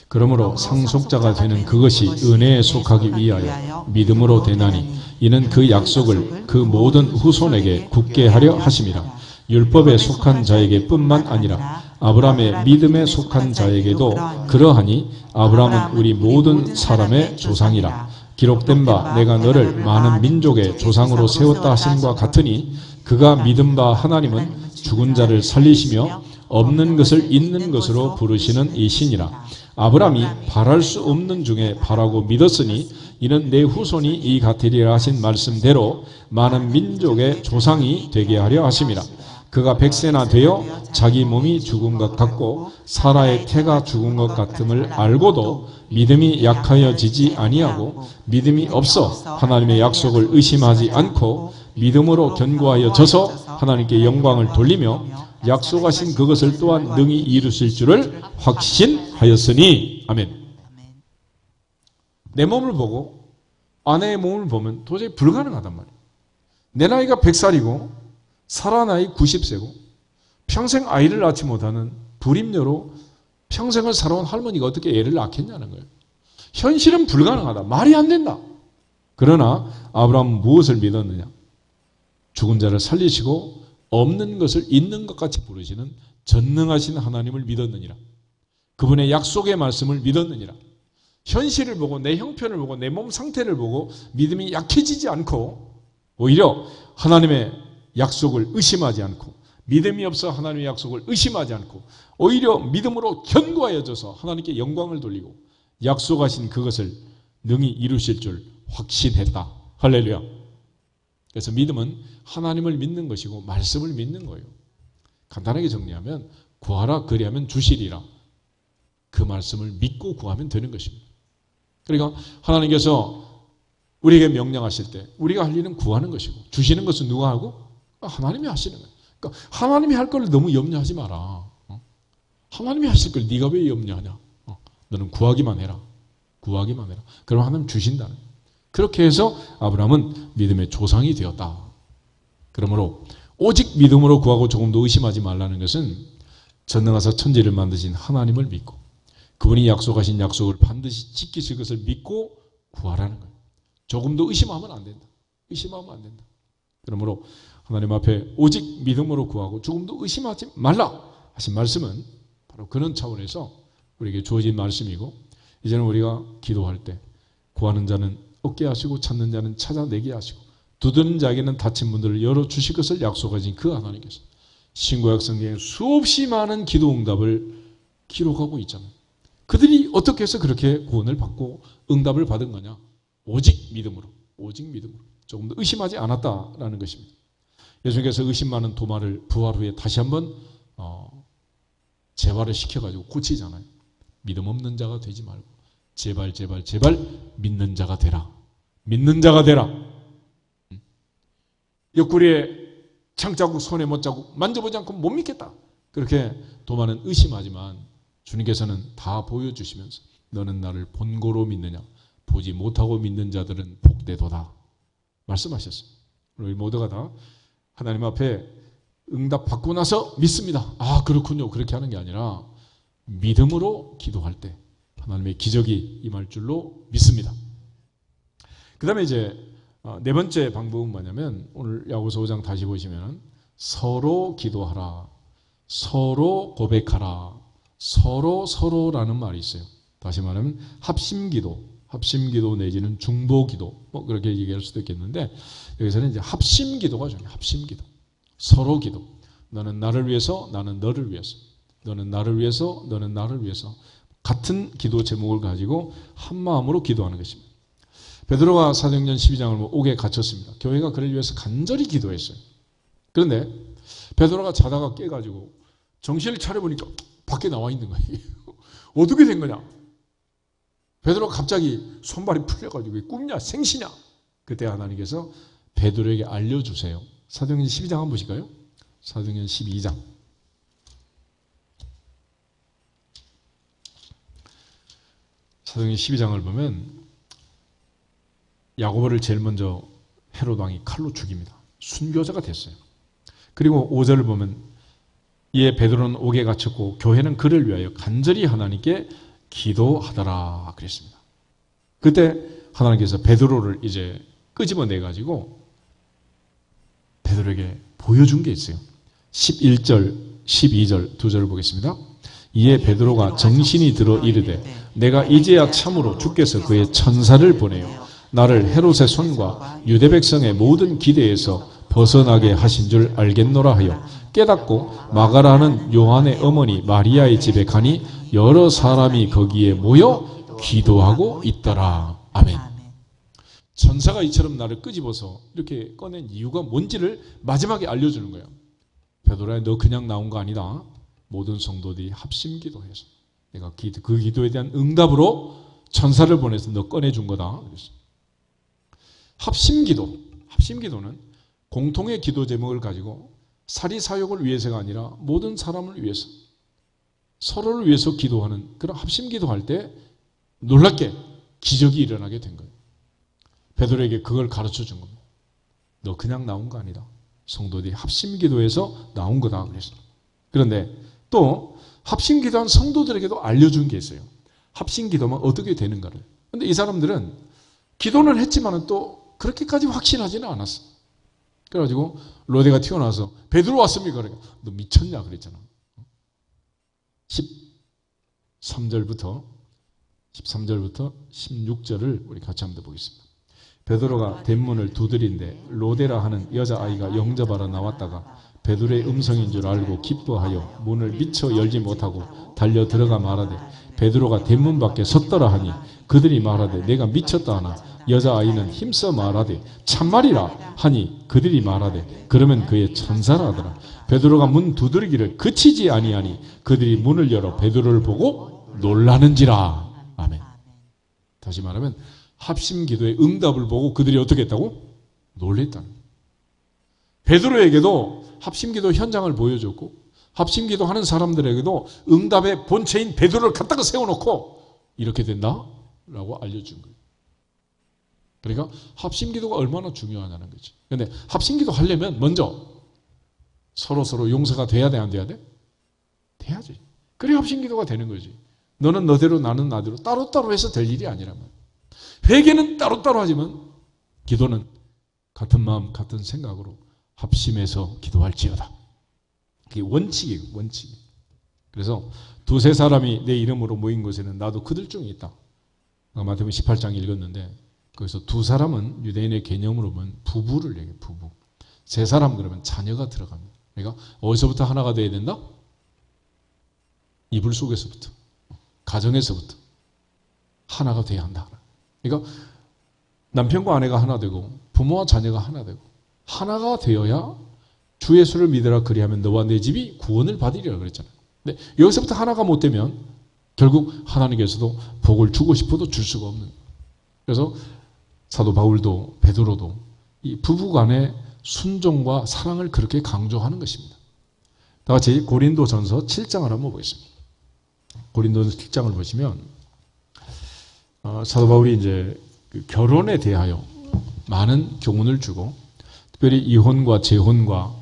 그러므로 상속자가 되는 그것이 은혜에 속하기 위하여 믿음으로 되나니 이는 그 약속을 그 모든 후손에게 굳게 하려 하심이라. 율법에 속한 자에게 뿐만 아니라 아브라함의 믿음에 속한 자에게도 그러하니 아브라함은 우리 모든 사람의 조상이라. 기록된 바 내가 너를 많은 민족의 조상으로 세웠다 하심과 같으니 그가 믿은 바 하나님은 죽은 자를 살리시며 없는 것을 있는 것으로 부르시는 이시니라. 아브라함이 바랄 수 없는 중에 바라고 믿었으니 이는 내 후손이 이 같으리라 하신 말씀대로 많은 민족의 조상이 되게 하려 하심이라. 그가 100세나 되어 자기 몸이 죽은 것 같고 사라의 태가 죽은 것 같음을 알고도 믿음이 약하여지지 아니하고 믿음이 없어 하나님의 약속을 의심하지 않고 믿음으로 견고하여져서 하나님께 영광을 돌리며 약속하신 그것을 또한 능히 이루실 줄을 확신하였으니. 아멘. 내 몸을 보고 아내의 몸을 보면 도저히 불가능하단 말이에요. 내 나이가 100살이고 사라 나이 90세고 평생 아이를 낳지 못하는 불임녀로 평생을 살아온 할머니가 어떻게 애를 낳겠냐는 거예요. 현실은 불가능하다. 말이 안 된다. 그러나 아브라함은 무엇을 믿었느냐? 죽은 자를 살리시고 없는 것을 있는 것 같이 부르시는 전능하신 하나님을 믿었느니라. 그분의 약속의 말씀을 믿었느니라. 현실을 보고 내 형편을 보고 내 몸 상태를 보고 믿음이 약해지지 않고 오히려 하나님의 약속을 의심하지 않고 믿음이 없어 하나님의 약속을 의심하지 않고 오히려 믿음으로 견고하여져서 하나님께 영광을 돌리고 약속하신 그것을 능히 이루실 줄 확신했다. 할렐루야. 그래서 믿음은 하나님을 믿는 것이고 말씀을 믿는 거예요. 간단하게 정리하면 구하라 그리하면 주시리라. 그 말씀을 믿고 구하면 되는 것입니다. 그러니까 하나님께서 우리에게 명령하실 때 우리가 할 일은 구하는 것이고 주시는 것은 누가 하고? 하나님이 하시는 거예요. 그러니까 하나님이 할 걸 너무 염려하지 마라. 하나님이 하실 걸 네가 왜 염려하냐? 너는 구하기만 해라. 구하기만 해라. 그럼 하나님 주신다는 거예요. 그렇게 해서 아브라함은 믿음의 조상이 되었다. 그러므로 오직 믿음으로 구하고 조금도 의심하지 말라는 것은 전능하사 천지를 만드신 하나님을 믿고 그분이 약속하신 약속을 반드시 지키실 것을 믿고 구하라는 거예요. 조금도 의심하면 안 된다. 의심하면 안 된다. 그러므로 하나님 앞에 오직 믿음으로 구하고 조금도 의심하지 말라 하신 말씀은 바로 그런 차원에서 우리에게 주어진 말씀이고 이제는 우리가 기도할 때 구하는 자는 얻게 하시고 찾는 자는 찾아내게 하시고 두드리는 자에게는 닫힌 문들을 열어주실 것을 약속하신 그 하나님께서 신구약 성경에 수없이 많은 기도 응답을 기록하고 있잖아요. 그들이 어떻게 해서 그렇게 구원을 받고 응답을 받은 거냐? 오직 믿음으로. 오직 믿음으로. 조금도 의심하지 않았다라는 것입니다. 예수님께서 의심 많은 도마를 부활 후에 다시 한번 재발을 시켜가지고 고치잖아요. 믿음 없는 자가 되지 말고 제발 제발 제발 믿는 자가 되라. 믿는 자가 되라. 옆구리에 창자국 손에 못자국 만져보지 않고 못 믿겠다. 그렇게 도마는 의심하지만 주님께서는 다 보여주시면서 너는 나를 본고로 믿느냐 보지 못하고 믿는 자들은 복되도다 말씀하셨어요. 우리 모두가 다 하나님 앞에 응답 받고 나서 믿습니다. 아 그렇군요. 그렇게 하는 게 아니라 믿음으로 기도할 때 하나님의 기적이 임할 줄로 믿습니다. 그 다음에 이제 네 번째 방법은 뭐냐면 오늘 야고보서 5장 다시 보시면 서로 기도하라, 서로 고백하라, 서로라는 말이 있어요. 다시 말하면 합심기도 내지는 중보기도 뭐 그렇게 얘기할 수도 있겠는데 여기서는 이제 합심기도가 중요해요. 합심기도. 서로 기도. 너는 나를 위해서, 나는 너를 위해서. 너는 나를 위해서, 너는 나를 위해서. 같은 기도 제목을 가지고 한 마음으로 기도하는 것입니다. 베드로가 사도행전 12장을 옥에 갇혔습니다. 교회가 그를 위해서 간절히 기도했어요. 그런데 베드로가 자다가 깨가지고 정신을 차려보니까 밖에 나와 있는 거예요. 어떻게 된 거냐? 베드로가 갑자기 손발이 풀려가지고 꿈냐 생시냐? 그때 하나님께서 베드로에게 알려주세요. 사도행전 12장 한번 보실까요? 사도행전 12장. 사도행전 12장을 보면 야고보를 제일 먼저 헤롯 왕이 칼로 죽입니다. 순교자가 됐어요. 그리고 5절을 보면 이에 베드로는 옥에 갇혔고 교회는 그를 위하여 간절히 하나님께 기도하더라 그랬습니다. 그때 하나님께서 베드로를 이제 끄집어내 가지고 베드로에게 보여준 게 있어요. 11절, 12절 두 절을 보겠습니다. 이에 베드로가 정신이 들어 이르되 내가 이제야 참으로 주께서 그의 천사를 보내요 나를 헤롯의 손과 유대 백성의 모든 기대에서 벗어나게 하신 줄 알겠노라 하여 깨닫고 마가라는 요한의 어머니 마리아의 집에 가니 여러 사람이 거기에 모여 기도하고 있더라. 아멘. 천사가 이처럼 나를 끄집어서 이렇게 꺼낸 이유가 뭔지를 마지막에 알려주는 거예요. 베드로야, 너 그냥 나온 거 아니다. 모든 성도들이 합심 기도해서 내가 그 기도에 대한 응답으로 천사를 보내서 너 꺼내준 거다. 합심 기도는 공통의 기도 제목을 가지고 사리사욕을 위해서가 아니라 모든 사람을 위해서, 서로를 위해서 기도하는 그런 합심 기도할 때 놀랍게 기적이 일어나게 된 거예요. 베드로에게 그걸 가르쳐 준 겁니다. 너 그냥 나온 거 아니다. 성도들이 합심 기도해서 나온 거다. 그런데 또 합심 기도한 성도들에게도 알려준 게 있어요. 합심 기도면 어떻게 되는가를. 그런데 이 사람들은 기도는 했지만 또 그렇게까지 확신하지는 않았어. 그래가지고 로데가 튀어나와서 베드로 왔습니까? 그러니까 너 미쳤냐 그랬잖아. 13절부터 16절을 우리 같이 한번 보겠습니다. 베드로가 대문을 두드린데 로데라 하는 여자아이가 영접하러 나왔다가 베드로의 음성인 줄 알고 기뻐하여 문을 미처 열지 못하고 달려 들어가 말하되 베드로가 대문 밖에 섰더라 하니 그들이 말하되 내가 미쳤다 하나 여자아이는 힘써 말하되 참말이라 하니 그들이 말하되 그러면 그의 천사라 하더라. 베드로가 문 두드리기를 그치지 아니하니 그들이 문을 열어 베드로를 보고 놀라는지라. 아멘. 다시 말하면 합심 기도의 응답을 보고 그들이 어떻게 했다고? 놀랬다는 거예요. 베드로에게도 합심 기도 현장을 보여줬고 합심 기도 하는 사람들에게도 응답의 본체인 베드로를 갖다가 세워놓고 이렇게 된다? 라고 알려준 거예요. 그러니까 합심 기도가 얼마나 중요하냐는 거지. 그런데 합심 기도 하려면 먼저 서로 용서가 돼야 돼, 안 돼야 돼? 돼야지. 그래 합심 기도가 되는 거지. 너는 너대로 나는 나대로 따로따로 해서 될 일이 아니라면. 회개는 따로따로 하지만 기도는 같은 마음 같은 생각으로 합심해서 기도할지어다. 그게 원칙이에요. 원칙. 그래서 두세 사람이 내 이름으로 모인 곳에는 나도 그들 중에 있다. 마태복음 18장 읽었는데 거기서 두 사람은 유대인의 개념으로 보면 부부를 얘기해요. 부부. 세 사람 그러면 자녀가 들어갑니다. 그러니까 어디서부터 하나가 돼야 된다? 이불 속에서부터, 가정에서부터 하나가 돼야 한다. 그러니까 남편과 아내가 하나 되고 부모와 자녀가 하나 되고 하나가 되어야 주 예수를 믿으라 그리하면 너와 내 집이 구원을 받으리라 그랬잖아요. 근데 여기서부터 하나가 못 되면 결국 하나님께서도 복을 주고 싶어도 줄 수가 없는 거예요. 그래서 사도 바울도 베드로도 이 부부간의 순종과 사랑을 그렇게 강조하는 것입니다. 다 같이 고린도전서 7장을 한번 보겠습니다. 고린도전서 7장을 보시면 사도 바울이 이제 결혼에 대하여 많은 교훈을 주고 특별히 이혼과 재혼과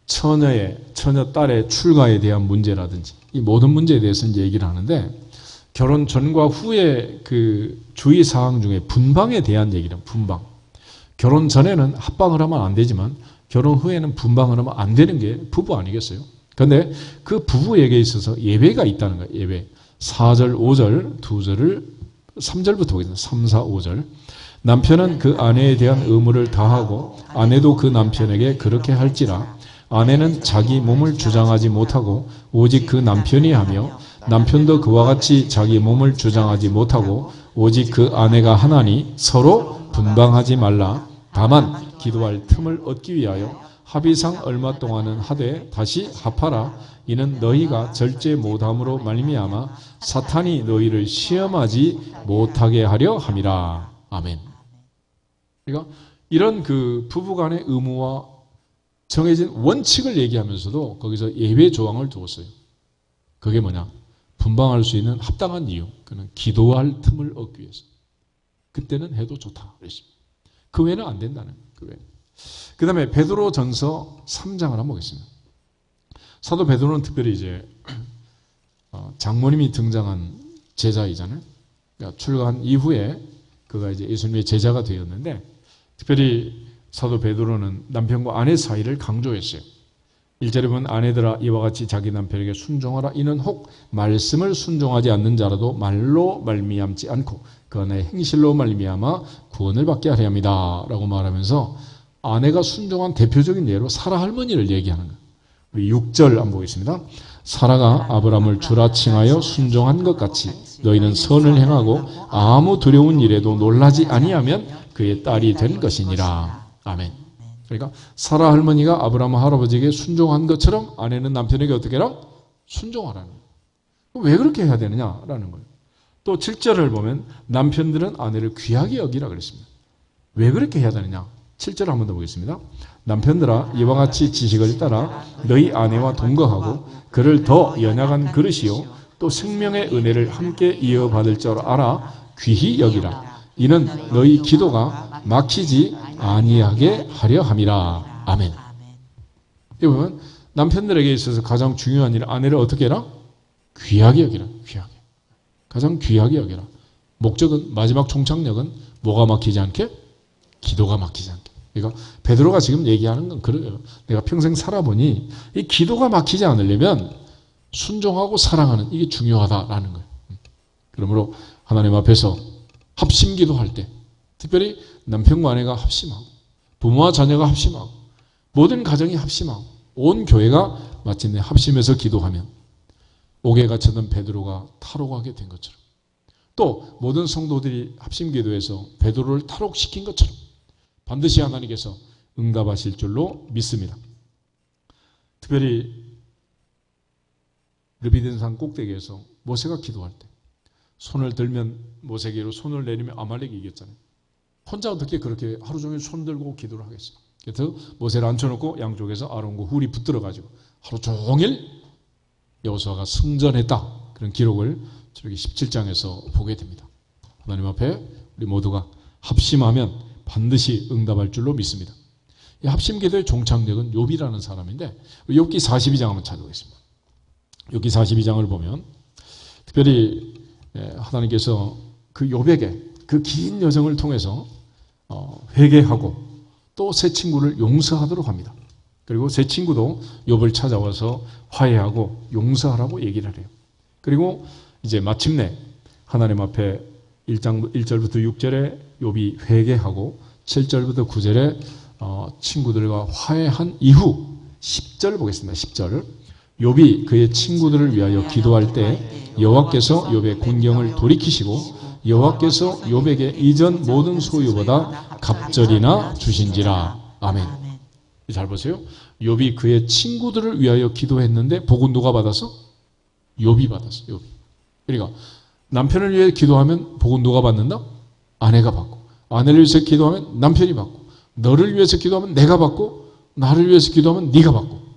처녀 딸의 출가에 대한 문제라든지 이 모든 문제에 대해서 이제 얘기를 하는데 결혼 전과 후의 그 주의 사항 중에 분방에 대한 얘기는 분방. 결혼 전에는 합방을 하면 안 되지만 결혼 후에는 분방을 하면 안 되는 게 부부 아니겠어요? 그런데 그 부부에게 있어서 예외가 있다는 거예요. 예외. 4절, 5절, 2절을 3절부터 보겠습니다. 3, 4, 5절. 남편은 그 아내에 대한 의무를 다하고 아내도 그 남편에게 그렇게 할지라 아내는 자기 몸을 주장하지 못하고 오직 그 남편이 하며 남편도 그와 같이 자기 몸을 주장하지 못하고 오직 그 아내가 하나니 서로 분방하지 말라. 다만 기도할 틈을 얻기 위하여 합의상 얼마 동안은 하되 다시 합하라. 이는 너희가 절제 못함으로 말미암아 사탄이 너희를 시험하지 못하게 하려 함이라. 아멘. 그러니까 이런 그 부부간의 의무와 정해진 원칙을 얘기하면서도 거기서 예외 조항을 두었어요. 그게 뭐냐? 분방할 수 있는 합당한 이유. 그는 기도할 틈을 얻기 위해서. 그때는 해도 좋다. 그랬습니다. 그 외에는 안 된다는 거예요. 그 다음에 베드로전서 3장을 한번 보겠습니다. 사도 베드로는 특별히 이제 장모님이 등장한 제자이잖아요. 그러니까 출가한 이후에 그가 이제 예수님의 제자가 되었는데 특별히 사도 베드로는 남편과 아내 사이를 강조했어요. 1절에 보면 아내들아 이와 같이 자기 남편에게 순종하라. 이는 혹 말씀을 순종하지 않는 자라도 말로 말미암지 않고 그 아내의 행실로 말미암아 구원을 받게 하려 합니다. 라고 말하면서 아내가 순종한 대표적인 예로 사라 할머니를 얘기하는 거예요. 우리 6절 한번 보겠습니다. 사라가 아브라함을 주라 칭하여 순종한 것 같이 너희는 선을 행하고 아무 두려운 일에도 놀라지 아니하면 그의 딸이 된 것이니라. 아멘. 그러니까 사라 할머니가 아브라함 할아버지에게 순종한 것처럼 아내는 남편에게 어떻게 해라? 순종하라는 거예요. 왜 그렇게 해야 되느냐라는 거예요. 또 7절을 보면 남편들은 아내를 귀하게 여기라 그랬습니다. 왜 그렇게 해야 되느냐? 7절 한 번 더 보겠습니다. 남편들아 이와 같이 지식을 따라 너희 아내와 동거하고 그를 더 연약한 그릇이요 또 생명의 은혜를 함께 이어받을 줄 알아 귀히 여기라. 이는 너희 기도가 막히지 아니하게 하려 함이라. 아멘. 여기 보면 남편들에게 있어서 가장 중요한 일, 아내를 어떻게 해라? 귀하게 여기라. 귀하게. 가장 귀하게 여기라. 목적은, 마지막 종착역은 뭐가 막히지 않게? 기도가 막히지 않게. 그러니까 베드로가 지금 얘기하는 건 그래요. 내가 평생 살아보니 이 기도가 막히지 않으려면 순종하고 사랑하는 이게 중요하다라는 거예요. 그러므로 하나님 앞에서 합심기도할 때, 특별히 남편과 아내가 합심하고 부모와 자녀가 합심하고 모든 가정이 합심하고 온 교회가 마침내 합심해서 기도하면 옥에 갇혔던 베드로가 탈옥하게 된 것처럼, 또 모든 성도들이 합심기도해서 베드로를 탈옥시킨 것처럼 반드시 하나님께서 응답하실 줄로 믿습니다. 특별히 르비딘산 꼭대기에서 모세가 기도할 때 손을 들면 모세에게로 손을 내리면 아말렉이 이겼잖아요. 혼자 어떻게 그렇게 하루 종일 손 들고 기도를 하겠어요? 그래서 모세를 앉혀놓고 양쪽에서 아론과 훌이 붙들어가지고 하루 종일 여호수아가 승전했다. 그런 기록을 저기 17장에서 보게 됩니다. 하나님 앞에 우리 모두가 합심하면 반드시 응답할 줄로 믿습니다. 이 합심기도의 종착역은 욥이라는 사람인데 욥기 42장 한번 찾아보겠습니다. 욥기 42장을 보면 특별히 하나님께서 그 욥에게 그 긴 여정을 통해서 회개하고 또 새 친구를 용서하도록 합니다. 그리고 새 친구도 욥을 찾아와서 화해하고 용서하라고 얘기를 해요. 그리고 이제 마침내 하나님 앞에 1절부터 6절에 욥이 회개하고 7절부터 9절에 친구들과 화해한 이후 10절 보겠습니다. 10절. 욥이 그의 친구들을 위하여 기도할 때 여호와께서 욥의 곤경을 돌이키시고 여호와께서 욥에게 이전 모든 소유보다 갑절이나 주신지라. 아멘. 잘 보세요. 욥이 그의 친구들을 위하여 기도했는데 복은 누가 받았어? 욥이 받았어. 욥이. 그러니까 남편을 위해 기도하면 복은 누가 받는다? 아내가 받고, 아내를 위해서 기도하면 남편이 받고, 너를 위해서 기도하면 내가 받고, 나를 위해서 기도하면 네가 받고.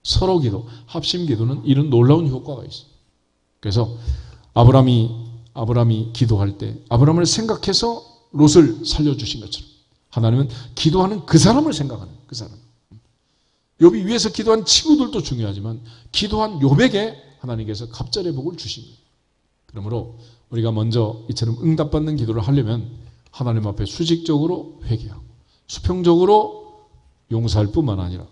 서로 기도, 합심 기도는 이런 놀라운 효과가 있어요. 그래서 아브라함이 기도할 때 아브라함을 생각해서 롯을 살려주신 것처럼 하나님은 기도하는 그 사람을 생각하는 그 사람. 욥이 위해서 기도한 친구들도 중요하지만 기도한 욥에게 하나님께서 갑절의 복을 주신 거예요. 그러므로 우리가 먼저 이처럼 응답받는 기도를 하려면 하나님 앞에 수직적으로 회개하고 수평적으로 용서할 뿐만 아니라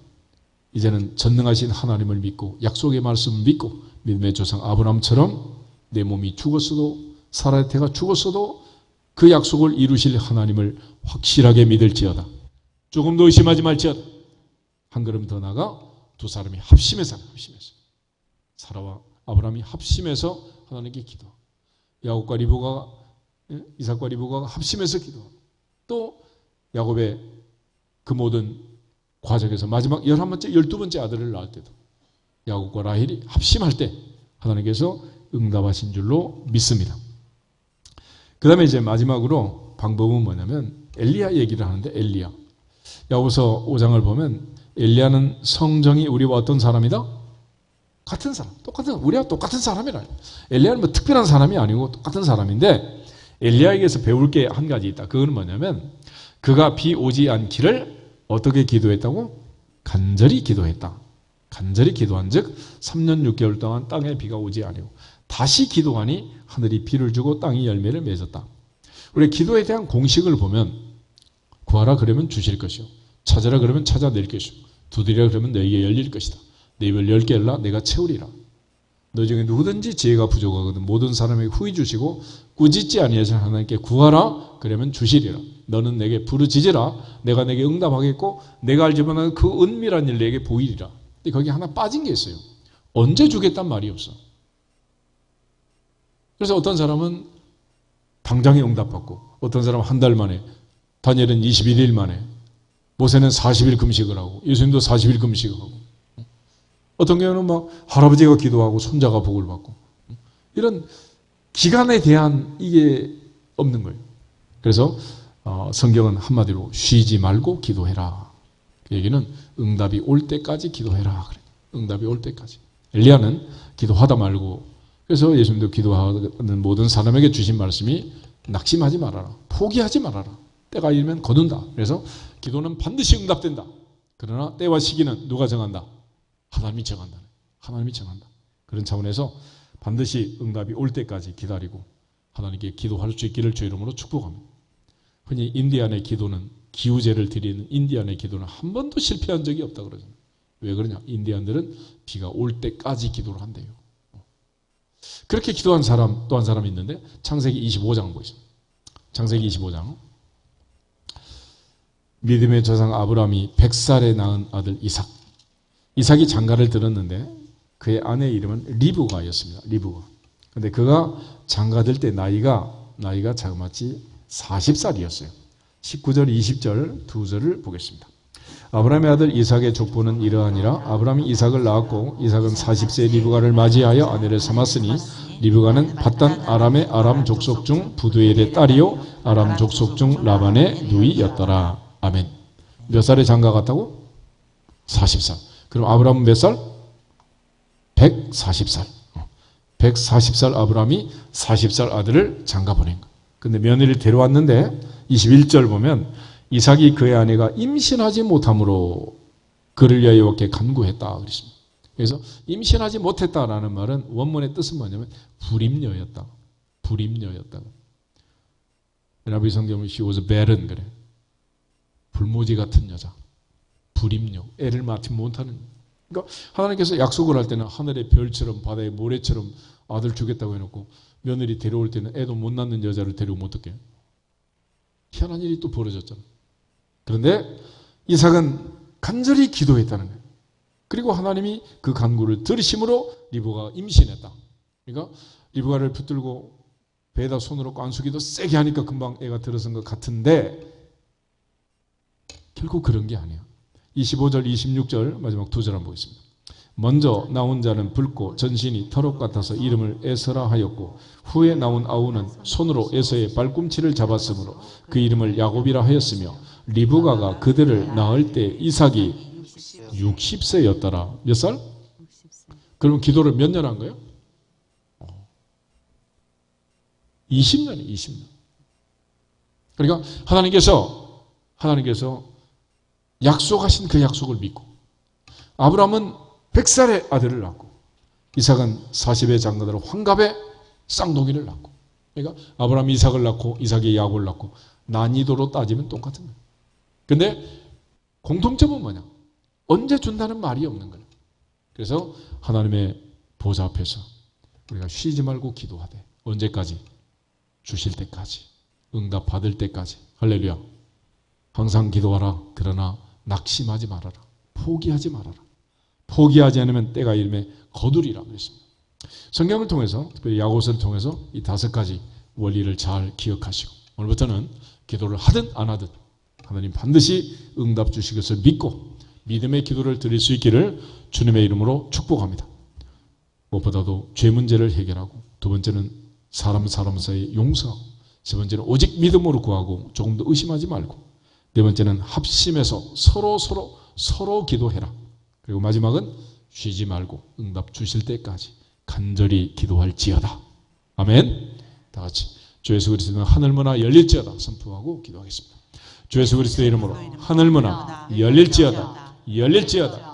이제는 전능하신 하나님을 믿고 약속의 말씀을 믿고 믿음의 조상 아브라함처럼 내 몸이 죽었어도 사라의 태가 죽었어도 그 약속을 이루실 하나님을 확실하게 믿을지어다. 조금도 의심하지 말지어다. 한 걸음 더 나가 두 사람이 합심해서 사라와 아브라함이 합심해서 하나님께 기도하고 야곱과 리브가 이삭과 리브가 합심해서 기도하고 또 야곱의 그 모든 과정에서 마지막 11번째 12번째 아들을 낳을 때도 야곱과 라헬이 합심할 때 하나님께서 응답하신 줄로 믿습니다. 그 다음에 이제 마지막으로 방법은 뭐냐면 엘리야 얘기를 하는데 엘리야 야고보서 5장을 보면 엘리야는 성정이 우리와 어떤 사람이다? 같은 사람, 우리와 똑같은 사람이라. 엘리야는 뭐 특별한 사람이 아니고 똑같은 사람인데 엘리야에게서 배울 게 한 가지 있다. 그건 뭐냐면 그가 비 오지 않기를 어떻게 기도했다고? 간절히 기도했다. 간절히 기도한 즉 3년 6개월 동안 땅에 비가 오지 아니고 다시 기도하니 하늘이 비를 주고 땅이 열매를 맺었다. 우리 기도에 대한 공식을 보면 구하라 그러면 주실 것이요 찾으라 그러면 찾아낼 것이요 두드리라 그러면 너에게 열릴 것이다. 내 입을 열게 열라 내가 채우리라. 너 중에 누구든지 지혜가 부족하거든 모든 사람에게 후히 주시고 꾸짖지 아니하신 하나님께 구하라 그러면 주시리라. 너는 내게 부르짖으라 내가 내게 응답하겠고 내가 알지 못하는 그 은밀한 일 내게 보이리라. 근데 거기 하나 빠진 게 있어요. 언제 주겠단 말이 없어. 그래서 어떤 사람은 당장에 응답받고 어떤 사람은 한 달 만에 다니엘은 21일 만에 모세는 40일 금식을 하고 예수님도 40일 금식을 하고 어떤 경우는 막 할아버지가 기도하고 손자가 복을 받고 이런 기간에 대한 이게 없는 거예요. 그래서 성경은 한마디로 쉬지 말고 기도해라. 그 얘기는 응답이 올 때까지 기도해라. 그래. 응답이 올 때까지. 엘리야는 기도하다 말고 그래서 예수님도 기도하는 모든 사람에게 주신 말씀이 낙심하지 말아라. 포기하지 말아라. 때가 이르면 거둔다. 그래서 기도는 반드시 응답된다. 그러나 때와 시기는 누가 정한다? 하나님이 정한다. 하나님이 정한다. 그런 차원에서 반드시 응답이 올 때까지 기다리고 하나님께 기도할 수 있기를 주의 이름으로 축복합니다. 흔히 인디안의 기도는 기우제를 드리는 인디안의 기도는 한 번도 실패한 적이 없다 그러잖아요. 왜 그러냐? 인디안들은 비가 올 때까지 기도를 한대요. 그렇게 기도한 사람 또 한 사람이 있는데 창세기 25장 보시죠. 창세기 25장. 믿음의 조상 아브라함이 100살에 낳은 아들 이삭. 이삭이 장가를 들었는데 그의 아내의 이름은 리브가였습니다. 리브가. 근데 그가 장가들 때 나이가 자그마치 40살이었어요. 19절, 20절 두 절을 보겠습니다. 아브라함의 아들 이삭의 족보는 이러하니라. 아브라함이 이삭을 낳았고 이삭은 40세의 리브가를 맞이하여 아내를 삼았으니 리브가는 밧단 아람의 아람 족속 중 부두엘의 딸이요 아람 족속 중 라반의 누이였더라. 아멘. 몇 살에 장가 갔다고? 40살. 그럼 아브라함은 몇 살? 140살. 140살 아브라함이 40살 아들을 장가 보낸 거예요. 근데 며느리를 데려왔는데 21절 보면 이삭이 그의 아내가 임신하지 못함으로 그를 위하여 여호와께 간구했다 그랬습니다. 그래서 임신하지 못했다라는 말은 원문의 뜻은 뭐냐면 불임녀였다. 불임녀였다. 라비 성경은 she was barren 그래. 불모지 같은 여자. 불임녀. 애를 낳지 못하는. 그러니까 하나님께서 약속을 할 때는 하늘의 별처럼 바다의 모래처럼 아들 주겠다고 해놓고 며느리 데려올 때는 애도 못 낳는 여자를 데려오면 어떡해? 희한한 일이 또 벌어졌잖아. 그런데 이삭은 간절히 기도했다는 거예요. 그리고 하나님이 그 간구를 들으심으로 리브가가 임신했다. 그러니까 리브가를 붙들고 배에다 손으로 깐수기도 세게 하니까 금방 애가 들어선 것 같은데 결국 그런 게 아니야. 25절, 26절 마지막 두 절 한번 보겠습니다. 먼저 나온 자는 붉고 전신이 털옷 같아서 이름을 에서라 하였고 후에 나온 아우는 손으로 에서의 발꿈치를 잡았으므로 그 이름을 야곱이라 하였으며 리브가가 그들을 낳을 때 이삭이 60세였더라. 몇 살? 그러면 기도를 몇 년 한 거예요? 20년이에요. 20년. 그러니까 하나님께서 약속하신 그 약속을 믿고 아브라함은 100살의 아들을 낳고 이삭은 40의 장가들로 환갑의 쌍둥이를 낳고 그러니까 아브라함이 이삭을 낳고 이삭이 야곱을 낳고 난이도로 따지면 똑같은 거예요. 그런데 공통점은 뭐냐? 언제 준다는 말이 없는 거예요. 그래서 하나님의 보좌 앞에서 우리가 쉬지 말고 기도하되 언제까지? 주실 때까지 응답 받을 때까지. 할렐루야. 항상 기도하라. 그러나 낙심하지 말아라. 포기하지 말아라. 포기하지 않으면 때가 이름에 거두리라 그랬습니다. 성경을 통해서 특별히 야고보서를 통해서 이 5가지 원리를 잘 기억하시고 오늘부터는 기도를 하든 안 하든 하나님 반드시 응답 주실 것을 믿고 믿음의 기도를 드릴 수 있기를 주님의 이름으로 축복합니다. 무엇보다도 죄 문제를 해결하고 두 번째는 사람 사이에 용서하고 세 번째는 오직 믿음으로 구하고 조금 더 의심하지 말고 네 번째는 합심해서 서로 기도해라. 그리고 마지막은 쉬지 말고 응답 주실 때까지 간절히 기도할지어다. 아멘. 다 같이 주 예수 그리스도는 하늘문화 열릴지어다 선포하고 기도하겠습니다. 주 예수 그리스도의 이름으로 하늘문화 열릴지어다. 열릴지어다.